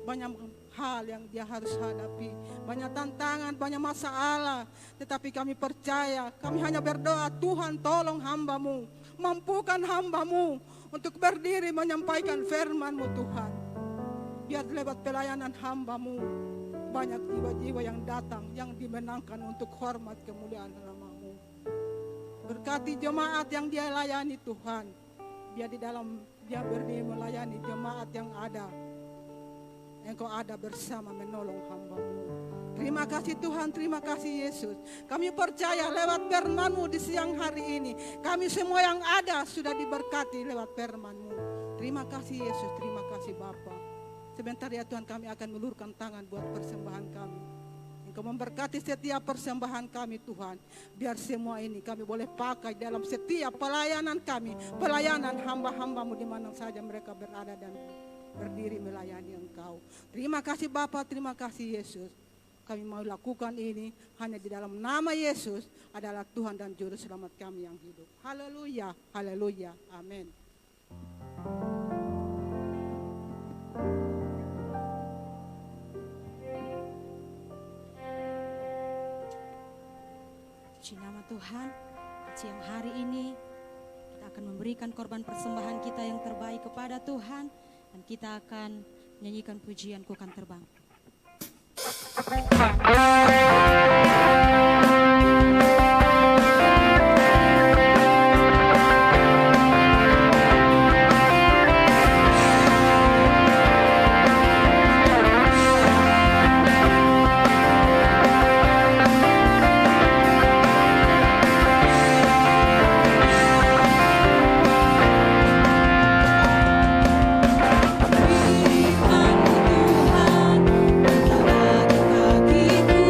Speaker 4: banyak hal yang dia harus hadapi, banyak tantangan, banyak masalah. Tetapi kami percaya, kami hanya berdoa, Tuhan tolong hamba-Mu, mampukan hamba-Mu untuk berdiri menyampaikan firman-Mu Tuhan. Biar lewat pelayanan hamba-Mu banyak jiwa-jiwa yang datang, yang dimenangkan untuk hormat kemuliaan nama-Mu. Berkati jemaat yang dia layani Tuhan, biar di dalam dia berdiri melayani jemaat yang ada, Engkau ada bersama menolong hamba-Mu. Terima kasih Tuhan, terima kasih Yesus. Kami percaya lewat firman-Mu di siang hari ini, kami semua yang ada sudah diberkati lewat firman-Mu. Terima kasih Yesus, terima kasih Bapa. Sebentar ya Tuhan, kami akan melurkan tangan buat persembahan kami. Engkau memberkati setiap persembahan kami Tuhan. Biar semua ini kami boleh pakai dalam setiap pelayanan kami, pelayanan hamba-hamba-Mu di mana saja mereka berada dan berdiri melayani Engkau. Terima kasih Bapa, terima kasih Yesus. Kami mau lakukan ini hanya di dalam nama Yesus adalah Tuhan dan Juru Selamat kami yang hidup. Haleluya, haleluya, amin.
Speaker 1: Puji nama Tuhan, siang hari ini kita akan memberikan korban persembahan kita yang terbaik kepada Tuhan. Dan kita akan menyanyikan pujian Ku Kan Terbang.
Speaker 5: Tuhan, bagi kakiku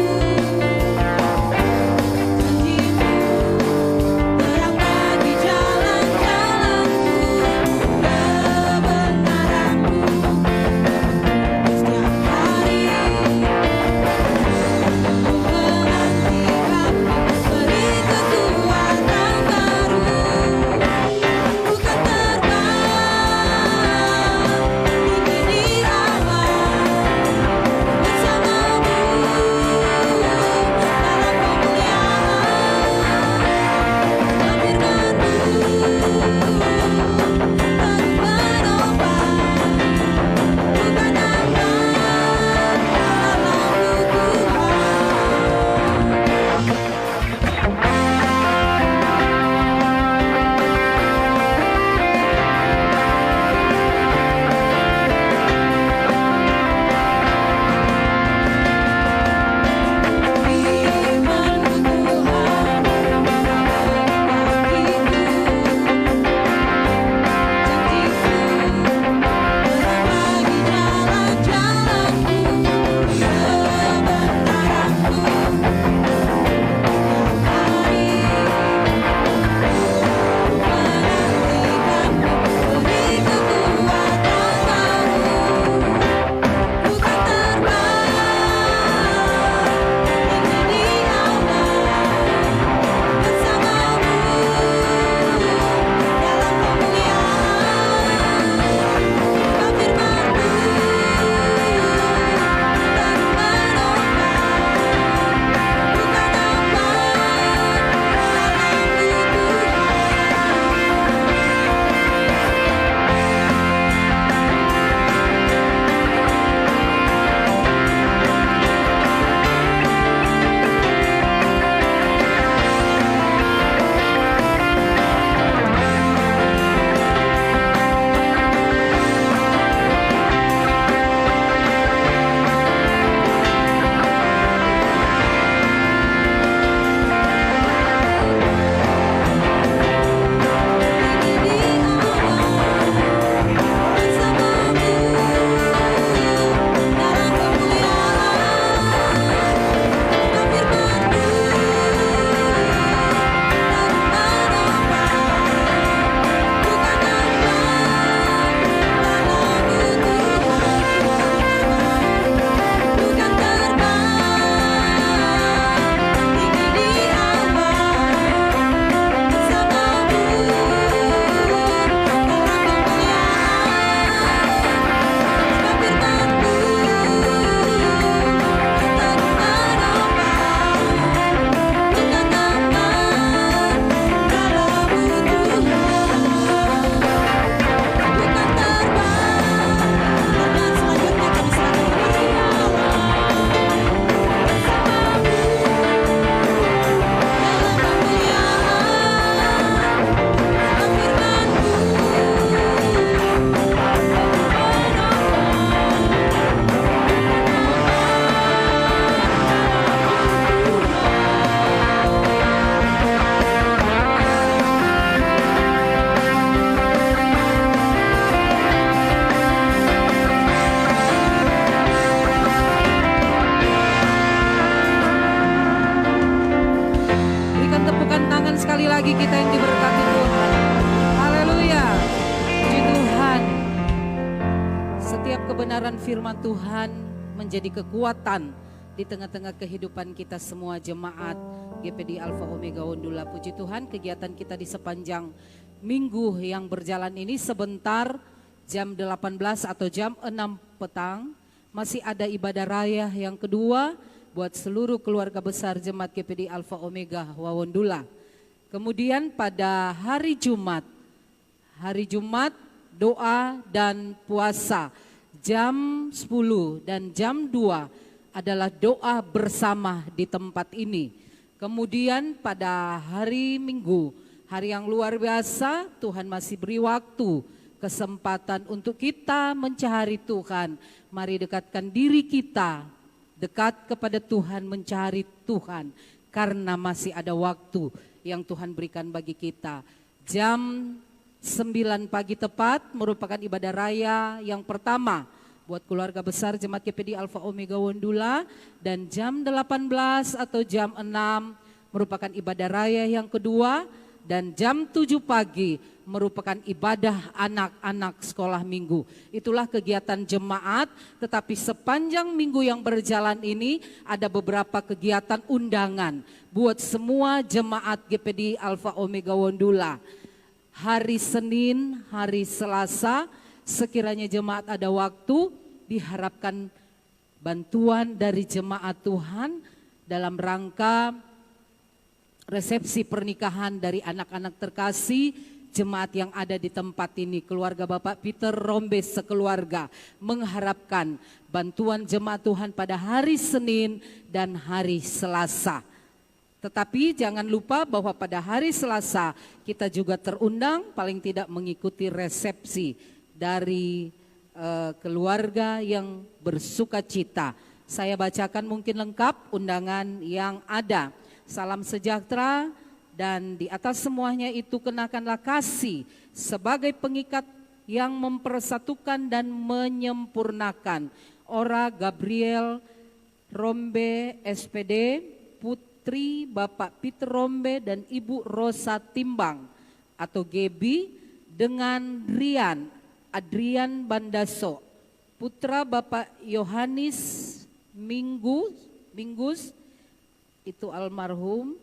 Speaker 5: bagi kita yang diberkati Tuhan. Haleluya. Puji Tuhan. Setiap kebenaran firman Tuhan menjadi kekuatan di tengah-tengah kehidupan kita semua jemaat GPD Alpha Omega Wondula. Puji Tuhan, kegiatan kita di sepanjang minggu yang berjalan ini sebentar jam 18 atau jam 6 petang masih ada ibadah raya yang kedua buat seluruh keluarga besar jemaat GPD Alpha Omega Wondula. Kemudian pada hari Jumat doa dan puasa jam 10 dan jam 2 adalah doa bersama di tempat ini. Kemudian pada hari Minggu, hari yang luar biasa, Tuhan masih beri waktu, kesempatan untuk kita mencari Tuhan. Mari dekatkan diri kita, dekat kepada Tuhan, mencari Tuhan. Karena masih ada waktu yang Tuhan berikan bagi kita. Jam 9 pagi tepat merupakan ibadah raya yang pertama buat keluarga besar jemaat GPD Alpha Omega Wondula, dan jam 18 atau jam 6 merupakan ibadah raya yang kedua, dan jam 7 pagi merupakan ibadah anak-anak sekolah minggu. Itulah kegiatan jemaat, tetapi sepanjang minggu yang berjalan ini ada beberapa kegiatan undangan buat semua jemaat GPD Alpha Omega Wondula. Hari Senin, hari Selasa, sekiranya jemaat ada waktu, diharapkan bantuan dari jemaat Tuhan dalam rangka resepsi pernikahan dari anak-anak terkasih jemaat yang ada di tempat ini. Keluarga Bapak Peter Rombe sekeluarga mengharapkan bantuan jemaat Tuhan pada hari Senin dan hari Selasa. Tetapi jangan lupa bahwa pada hari Selasa kita juga terundang paling tidak mengikuti resepsi dari keluarga yang bersuka cita. Saya bacakan mungkin lengkap undangan yang ada. Salam sejahtera, dan di atas semuanya itu kenakanlah kasih sebagai pengikat yang mempersatukan dan menyempurnakan. Ora Gabriel Rombe SPD, Putri Bapak Peter Rombe dan Ibu Rosa Timbang atau Gebi, dengan Rian Adrian Bandaso, putra Bapak Yohanis Minggus itu almarhum,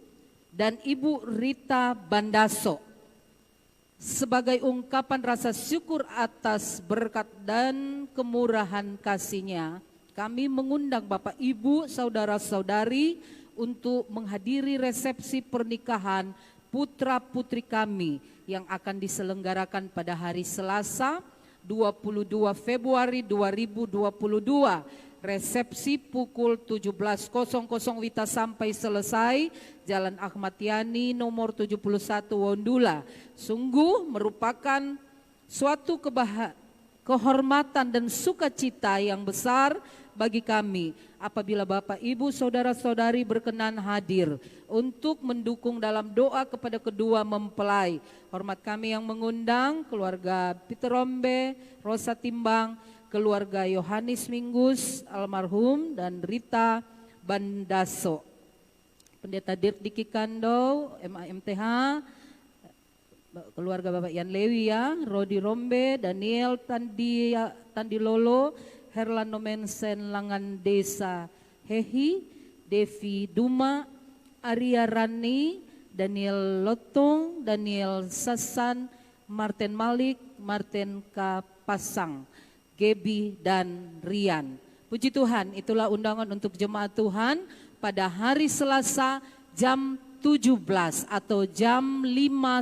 Speaker 5: dan Ibu Rita Bandaso. Sebagai ungkapan rasa syukur atas berkat dan kemurahan kasih-Nya, kami mengundang Bapak Ibu, saudara-saudari untuk menghadiri resepsi pernikahan putra-putri kami yang akan diselenggarakan pada hari Selasa 22 Februari 2022. Resepsi pukul 17.00 WITA sampai selesai, Jalan Ahmad Yani nomor 71 Wondula. Sungguh merupakan suatu kehormatan dan sukacita yang besar bagi kami apabila Bapak Ibu saudara-saudari berkenan hadir untuk mendukung dalam doa kepada kedua mempelai. Hormat kami yang mengundang keluarga Peter Rombe, Rosa Timbang, keluarga Yohanis Minggus almarhum, dan Rita Bandaso. Pendeta Dirk Diki Kando, MAMTH, keluarga Bapak Yan Lewi ya, Rodi Rombe, Daniel Tandilolo, Herlando Mensen Langan Desa Hehi, Devi Duma, Arya Rani, Daniel Lotong, Daniel Sasan, Martin Malik, Martin Kapasang, Gebi dan Rian. Puji Tuhan, itulah undangan untuk jemaat Tuhan pada hari Selasa jam 17 atau jam 5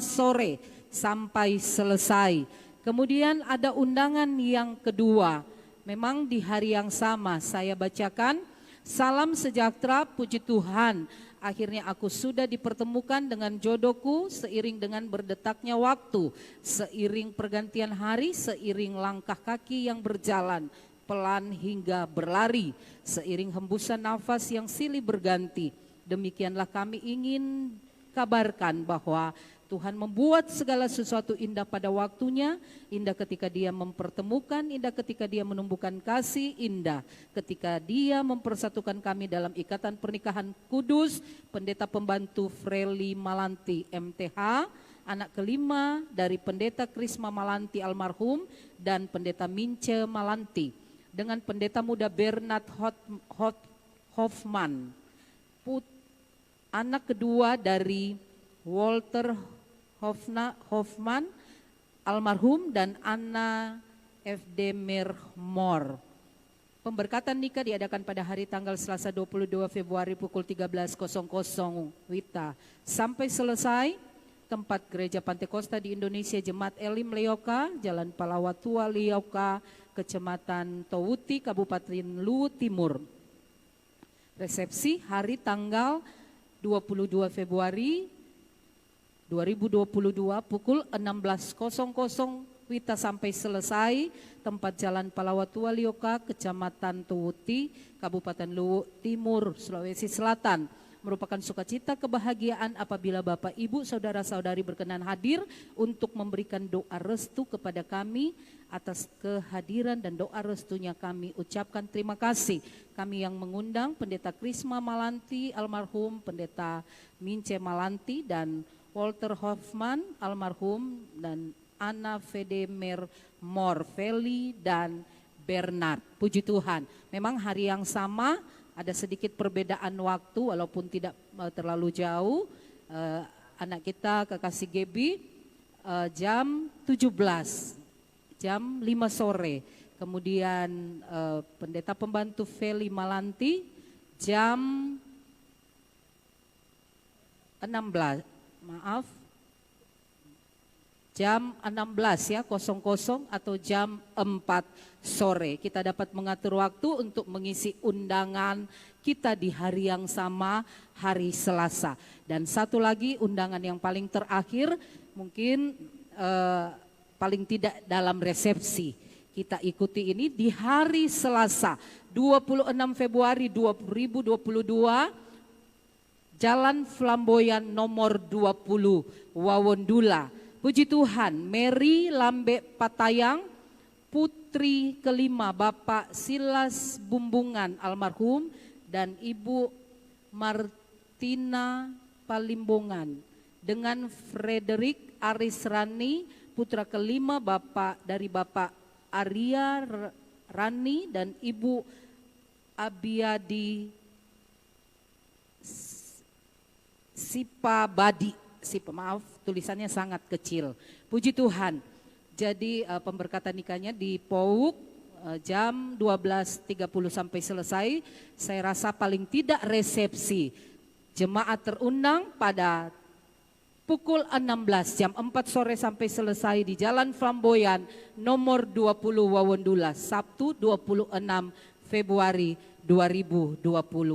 Speaker 5: sore sampai selesai. Kemudian ada undangan yang kedua. Memang di hari yang sama saya bacakan, salam sejahtera, puji Tuhan. Akhirnya aku sudah dipertemukan dengan jodohku seiring dengan berdetaknya waktu, seiring pergantian hari, seiring langkah kaki yang berjalan pelan hingga berlari, seiring hembusan nafas yang silih berganti. Demikianlah kami ingin kabarkan bahwa Tuhan membuat segala sesuatu indah pada waktunya, indah ketika Dia mempertemukan, indah ketika Dia menumbuhkan kasih, indah ketika Dia mempersatukan kami dalam ikatan pernikahan kudus. Pendeta Pembantu Freli Malanti MTH, anak kelima dari Pendeta Krisma Malanti almarhum dan Pendeta Mince Malanti, dengan Pendeta Muda Bernard Hoffman, anak kedua dari Walter Hoffman almarhum dan Anna F.D. Mirmor. Pemberkatan nikah diadakan pada hari tanggal Selasa 22 Februari pukul 13.00 WITA sampai selesai. Tempat Gereja Pantekosta di Indonesia Jemaat Elim Leoka, Jalan Palawatua Leoka, Kecamatan Towuti, Kabupaten Luwu Timur. Resepsi hari tanggal 22 Februari 2022 pukul 16.00 WITA sampai selesai. Tempat Jalan Palawatua Leoka, Kecamatan Towuti, Kabupaten Luwu Timur, Sulawesi Selatan. Merupakan sukacita kebahagiaan apabila Bapak, Ibu, Saudara-saudari berkenan hadir untuk memberikan doa restu kepada kami. Atas kehadiran dan doa restunya kami ucapkan terima kasih. Kami yang mengundang Pendeta Krisma Malanti almarhum, Pendeta Mince Malanti dan Walter Hoffman almarhum, dan Anna Fedemer Morfeli dan Bernard. Puji Tuhan, memang hari yang sama, ada sedikit perbedaan waktu walaupun tidak terlalu jauh. Anak kita kekasih Gebi jam 17, jam 5 sore. Kemudian Pendeta Pembantu Feli Malanti jam 16, jam 16 ya, 00 atau jam 4 sore. Kita dapat mengatur waktu untuk mengisi undangan kita di hari yang sama, hari Selasa. Dan satu lagi undangan yang paling terakhir, mungkin paling tidak dalam resepsi. Kita ikuti ini di hari Selasa 26 Februari 2022, Jalan Flamboyan nomor 20, Wawondula. Puji Tuhan, Mary Lambe Patayang, putri kelima Bapak Silas Bumbungan almarhum dan Ibu Martina Palimbongan, dengan Frederick Aris Rani, putra kelima Bapak dari Bapak Arya Rani dan Ibu Abiadi Maaf tulisannya sangat kecil. Puji Tuhan. Jadi pemberkatan nikahnya di POUK jam 12.30 sampai selesai. Saya rasa paling tidak resepsi. Jemaat terundang pada pukul 16 jam 4 sore sampai selesai di Jalan Flamboyan nomor 20 Wawondula, Sabtu 26 Februari 2020.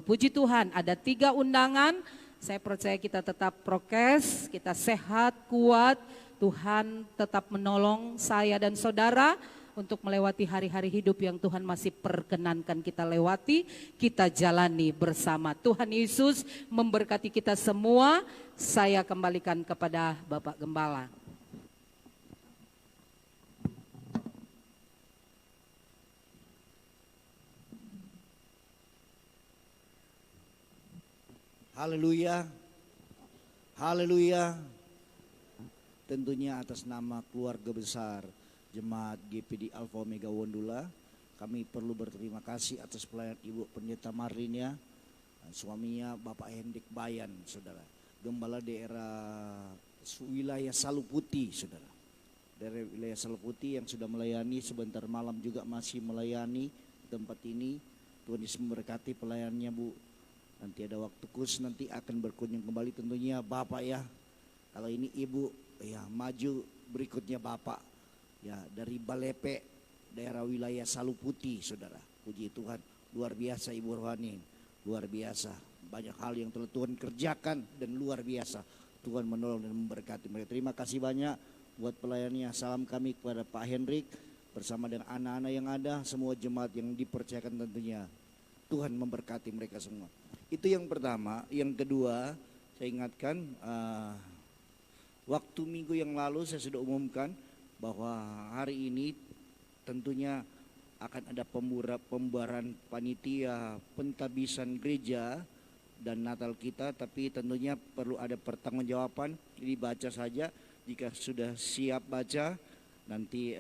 Speaker 5: Puji Tuhan, ada 3 undangan. Saya percaya kita tetap prokes, kita sehat, kuat. Tuhan tetap menolong saya dan saudara untuk melewati hari-hari hidup yang Tuhan masih perkenankan kita lewati, kita jalani bersama. Tuhan Yesus memberkati kita semua. Saya kembalikan kepada Bapak Gembala.
Speaker 3: Haleluya, haleluya. Tentunya atas nama keluarga besar Jemaat GPD Alfa Omega Wondula, kami perlu berterima kasih atas pelayanan Ibu Pendeta Marlinia, suaminya Bapak Hendrik Bayan, saudara. Gembala daerah wilayah Saluputi, saudara. Dari wilayah Saluputi yang sudah melayani, sebentar malam juga masih melayani tempat ini. Tuhan Yesus memberkati pelayanannya, Bu. Nanti ada waktu khusus, nanti akan berkunjung kembali tentunya Bapak ya. Kalau ini Ibu ya maju, berikutnya Bapak ya dari Balepe, daerah wilayah Saluputi, saudara. Puji Tuhan, luar biasa Ibu Rohani, luar biasa. Banyak hal yang telah Tuhan kerjakan dan luar biasa. Tuhan menolong dan memberkati mereka. Terima kasih banyak buat pelayanannya. Salam kami kepada Pak Hendrik bersama dengan anak-anak yang ada, semua jemaat yang dipercayakan tentunya. Tuhan memberkati mereka semua. Itu yang pertama. Yang kedua, saya ingatkan Waktu minggu yang lalu saya sudah umumkan bahwa hari ini tentunya akan ada pembubaran panitia, pentabisan gereja dan Natal kita, tapi tentunya perlu ada pertanggungjawaban. Jadi baca saja, jika sudah siap baca nanti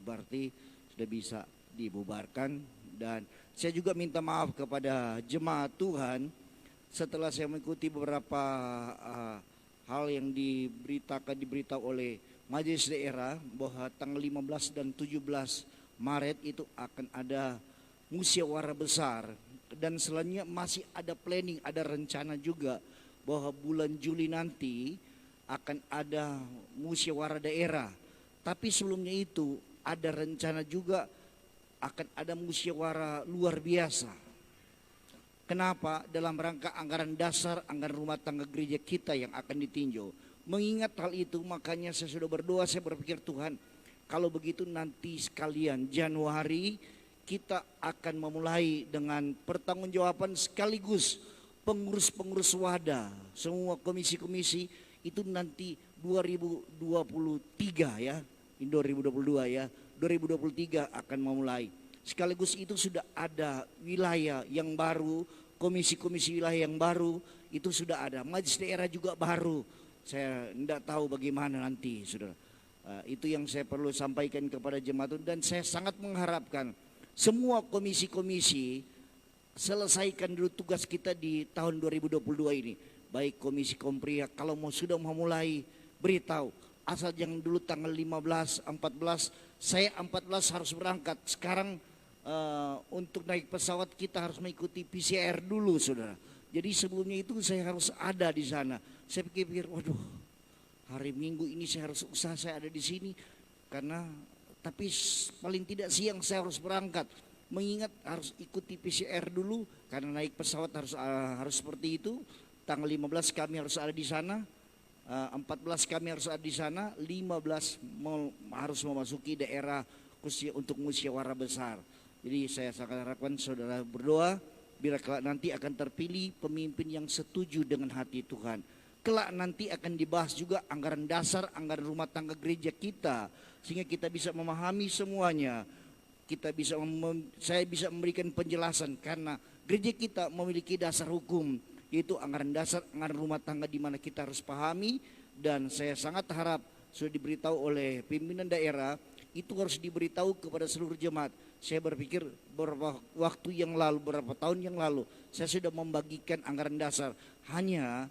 Speaker 3: berarti sudah bisa dibubarkan. Dan saya juga minta maaf kepada jemaat Tuhan setelah saya mengikuti beberapa hal yang diberitahu oleh Majelis Daerah bahwa tanggal 15 dan 17 Maret itu akan ada musyawarah besar, dan selanjutnya masih ada planning, ada rencana juga bahwa bulan Juli nanti akan ada musyawarah daerah. Tapi sebelumnya itu ada rencana juga akan ada musyawarah luar biasa. Kenapa? Dalam rangka anggaran dasar, anggaran rumah tangga gereja kita yang akan ditinjau. Mengingat hal itu, makanya saya sudah berdoa, saya berpikir Tuhan, kalau begitu nanti sekalian Januari kita akan memulai dengan pertanggungjawaban sekaligus pengurus-pengurus wadah, semua komisi-komisi itu nanti 2023 ya, 2022 ya, 2023 akan memulai. Sekaligus itu sudah ada wilayah yang baru, komisi-komisi wilayah yang baru itu sudah ada, majelis daerah juga baru. Saya tidak tahu bagaimana nanti, saudara. Itu yang saya perlu sampaikan kepada jemaat, dan saya sangat mengharapkan semua komisi-komisi selesaikan dulu tugas kita di tahun 2022 ini. Baik komisi Kompria, kalau sudah mau mulai beritahu, asal jangan dulu tanggal 15, 14, saya 14 harus berangkat. Sekarang untuk naik pesawat kita harus mengikuti PCR dulu, saudara. Jadi sebelumnya itu saya harus ada di sana. Saya pikir, waduh, hari Minggu ini saya harus usaha saya ada di sini, karena tapi paling tidak siang saya harus berangkat. Mengingat harus ikuti PCR dulu, karena naik pesawat harus seperti itu. Tanggal 15 kami harus ada di sana, 14 kami harus ada di sana, 15 harus memasuki daerah khususnya untuk musyawarah besar. Jadi saya sangat harapkan saudara berdoa, bila kelak nanti akan terpilih pemimpin yang setuju dengan hati Tuhan. Kelak nanti akan dibahas juga anggaran dasar, anggaran rumah tangga gereja kita, sehingga kita bisa memahami semuanya. Saya bisa memberikan penjelasan, karena gereja kita memiliki dasar hukum, yaitu anggaran dasar, anggaran rumah tangga, di mana kita harus pahami. Dan saya sangat harap sudah diberitahu oleh pimpinan daerah, itu harus diberitahu kepada seluruh jemaat. Saya berpikir beberapa waktu yang lalu, beberapa tahun yang lalu, saya sudah membagikan anggaran dasar. Hanya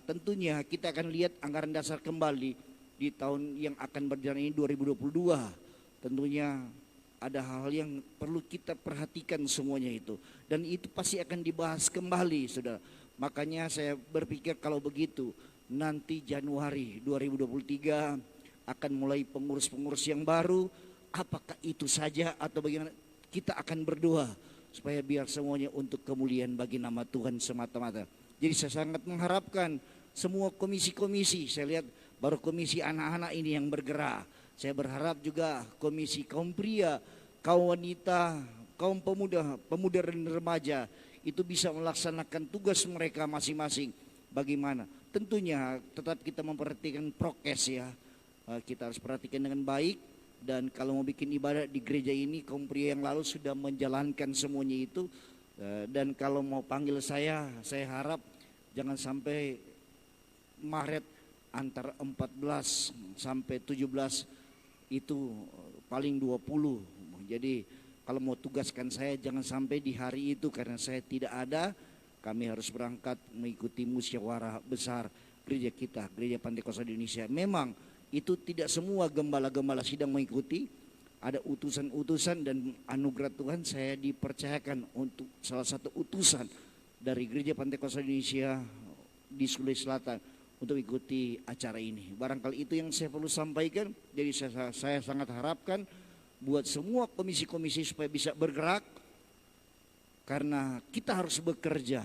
Speaker 3: tentunya kita akan lihat anggaran dasar kembali di tahun yang akan berjalan ini 2022. Tentunya ada hal-hal yang perlu kita perhatikan semuanya itu, dan itu pasti akan dibahas kembali, saudara. Makanya saya berpikir kalau begitu nanti Januari 2023 akan mulai pengurus-pengurus yang baru. Apakah itu saja atau bagaimana? Kita akan berdoa supaya biar semuanya untuk kemuliaan bagi nama Tuhan semata-mata. Jadi saya sangat mengharapkan semua komisi-komisi, saya lihat baru komisi anak-anak ini yang bergerak. Saya berharap juga komisi kaum pria, kaum wanita, kaum pemuda, pemuda dan remaja itu bisa melaksanakan tugas mereka masing-masing. Bagaimana? Tentunya tetap kita memperhatikan prokes ya. Kita harus perhatikan dengan baik. Dan kalau mau bikin ibadah di gereja ini, kaum pria yang lalu sudah menjalankan semuanya itu. Dan kalau mau panggil saya harap jangan sampai Maret antara 14 sampai 17 itu paling 20. Jadi kalau mau tugaskan saya jangan sampai di hari itu, karena saya tidak ada. Kami harus berangkat mengikuti musyawarah besar gereja kita, Gereja Pantai Kosta Indonesia. Memang itu tidak semua gembala-gembala sidang mengikuti. Ada utusan-utusan, dan anugerah Tuhan saya dipercayakan untuk salah satu utusan dari Gereja Pantai Kosta Indonesia di Sulawesi Selatan untuk ikuti acara ini. Barangkali itu yang saya perlu sampaikan. Jadi saya sangat harapkan buat semua komisi-komisi supaya bisa bergerak, karena kita harus bekerja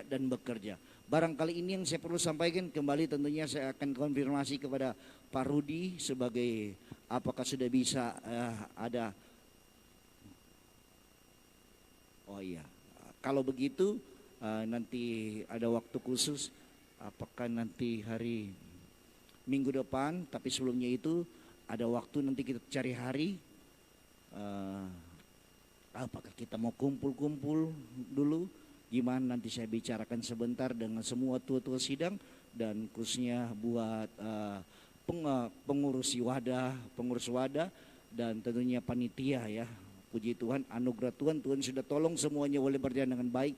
Speaker 3: dan bekerja. Barangkali ini yang saya perlu sampaikan. Kembali tentunya saya akan konfirmasi kepada Pak Rudi sebagai apakah sudah bisa ada. Oh iya, kalau begitu nanti ada waktu khusus, apakah nanti hari minggu depan, tapi sebelumnya itu ada waktu nanti kita cari hari. Apakah kita mau kumpul-kumpul dulu? Gimana nanti saya bicarakan sebentar dengan semua tua-tua sidang dan khususnya buat pengurus wadah dan tentunya panitia ya. Puji Tuhan, anugerah Tuhan, Tuhan sudah tolong semuanya boleh berjalan dengan baik.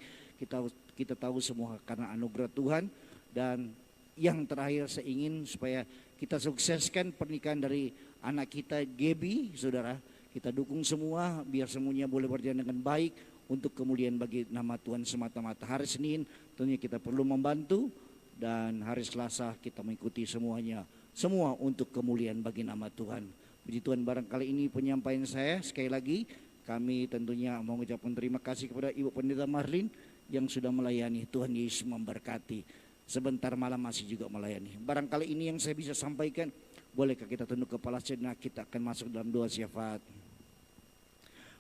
Speaker 3: Kita tahu semua karena anugerah Tuhan. Dan yang terakhir saya ingin supaya kita sukseskan pernikahan dari anak kita Gaby, saudara. Kita dukung semua biar semuanya boleh berjalan dengan baik untuk kemuliaan bagi nama Tuhan semata-mata. Hari Senin tentunya kita perlu membantu dan hari Selasa kita mengikuti semuanya. Semua untuk kemuliaan bagi nama Tuhan. Puji Tuhan, barangkali ini penyampaian saya. Sekali lagi kami tentunya mau mengucapkan terima kasih kepada Ibu Pendeta Marlin yang sudah melayani. Tuhan Yesus memberkati. Sebentar malam masih juga melayani. Barangkali ini yang saya bisa sampaikan. Bolehkah kita tunduk kepala sejenak, kita akan masuk dalam doa syafaat.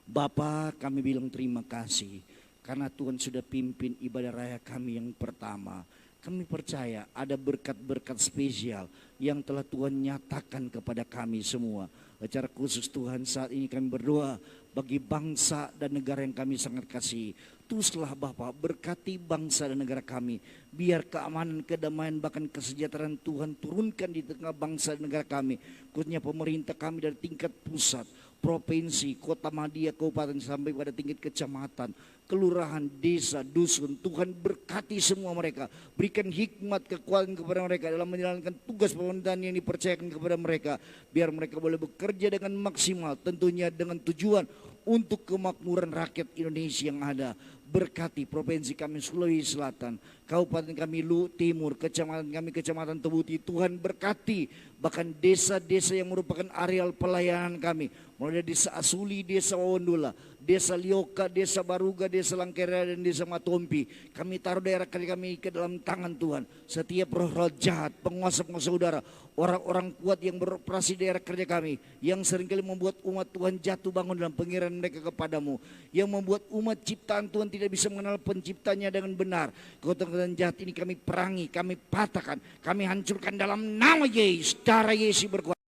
Speaker 3: Bapa, kami bilang terima kasih karena Tuhan sudah pimpin ibadah raya kami yang pertama. Kami percaya ada berkat-berkat spesial yang telah Tuhan nyatakan kepada kami semua. Secara khusus Tuhan, saat ini kami berdoa bagi bangsa dan negara yang kami sangat kasih. Teruslah Bapak berkati bangsa dan negara kami. Biar keamanan, kedamaian, bahkan kesejahteraan Tuhan turunkan di tengah bangsa dan negara kami. Khususnya pemerintah kami dari tingkat pusat, provinsi, kota madya, kabupaten sampai pada tingkat kecamatan, kelurahan, desa, dusun. Tuhan berkati semua mereka. Berikan hikmat, kekuatan kepada mereka dalam menjalankan tugas pemerintahan yang dipercayakan kepada mereka. Biar mereka boleh bekerja dengan maksimal, tentunya dengan tujuan untuk kemakmuran rakyat Indonesia yang ada. Berkati provinsi kami Sulawesi Selatan, kabupaten kami Lu Timur, kecamatan kami Kecamatan Tebuti. Tuhan berkati bahkan desa-desa yang merupakan areal pelayanan kami, mulai dari desa Asuli, desa Wawondola, desa Lioka, desa Baruga, desa Langkera, dan desa Matompi. Kami taruh daerah kami ke dalam tangan Tuhan. Setiap roh-roh jahat, penguasa-penguasa udara, orang-orang kuat yang beroperasi di daerah kerja kami, yang seringkali membuat umat Tuhan jatuh bangun dalam pengiraan mereka kepadamu, yang membuat umat ciptaan Tuhan tidak bisa mengenal penciptanya dengan benar. Kekuatan jahat ini kami perangi, kami patahkan, kami hancurkan dalam nama Yesus. Darah Yesus berkuasa.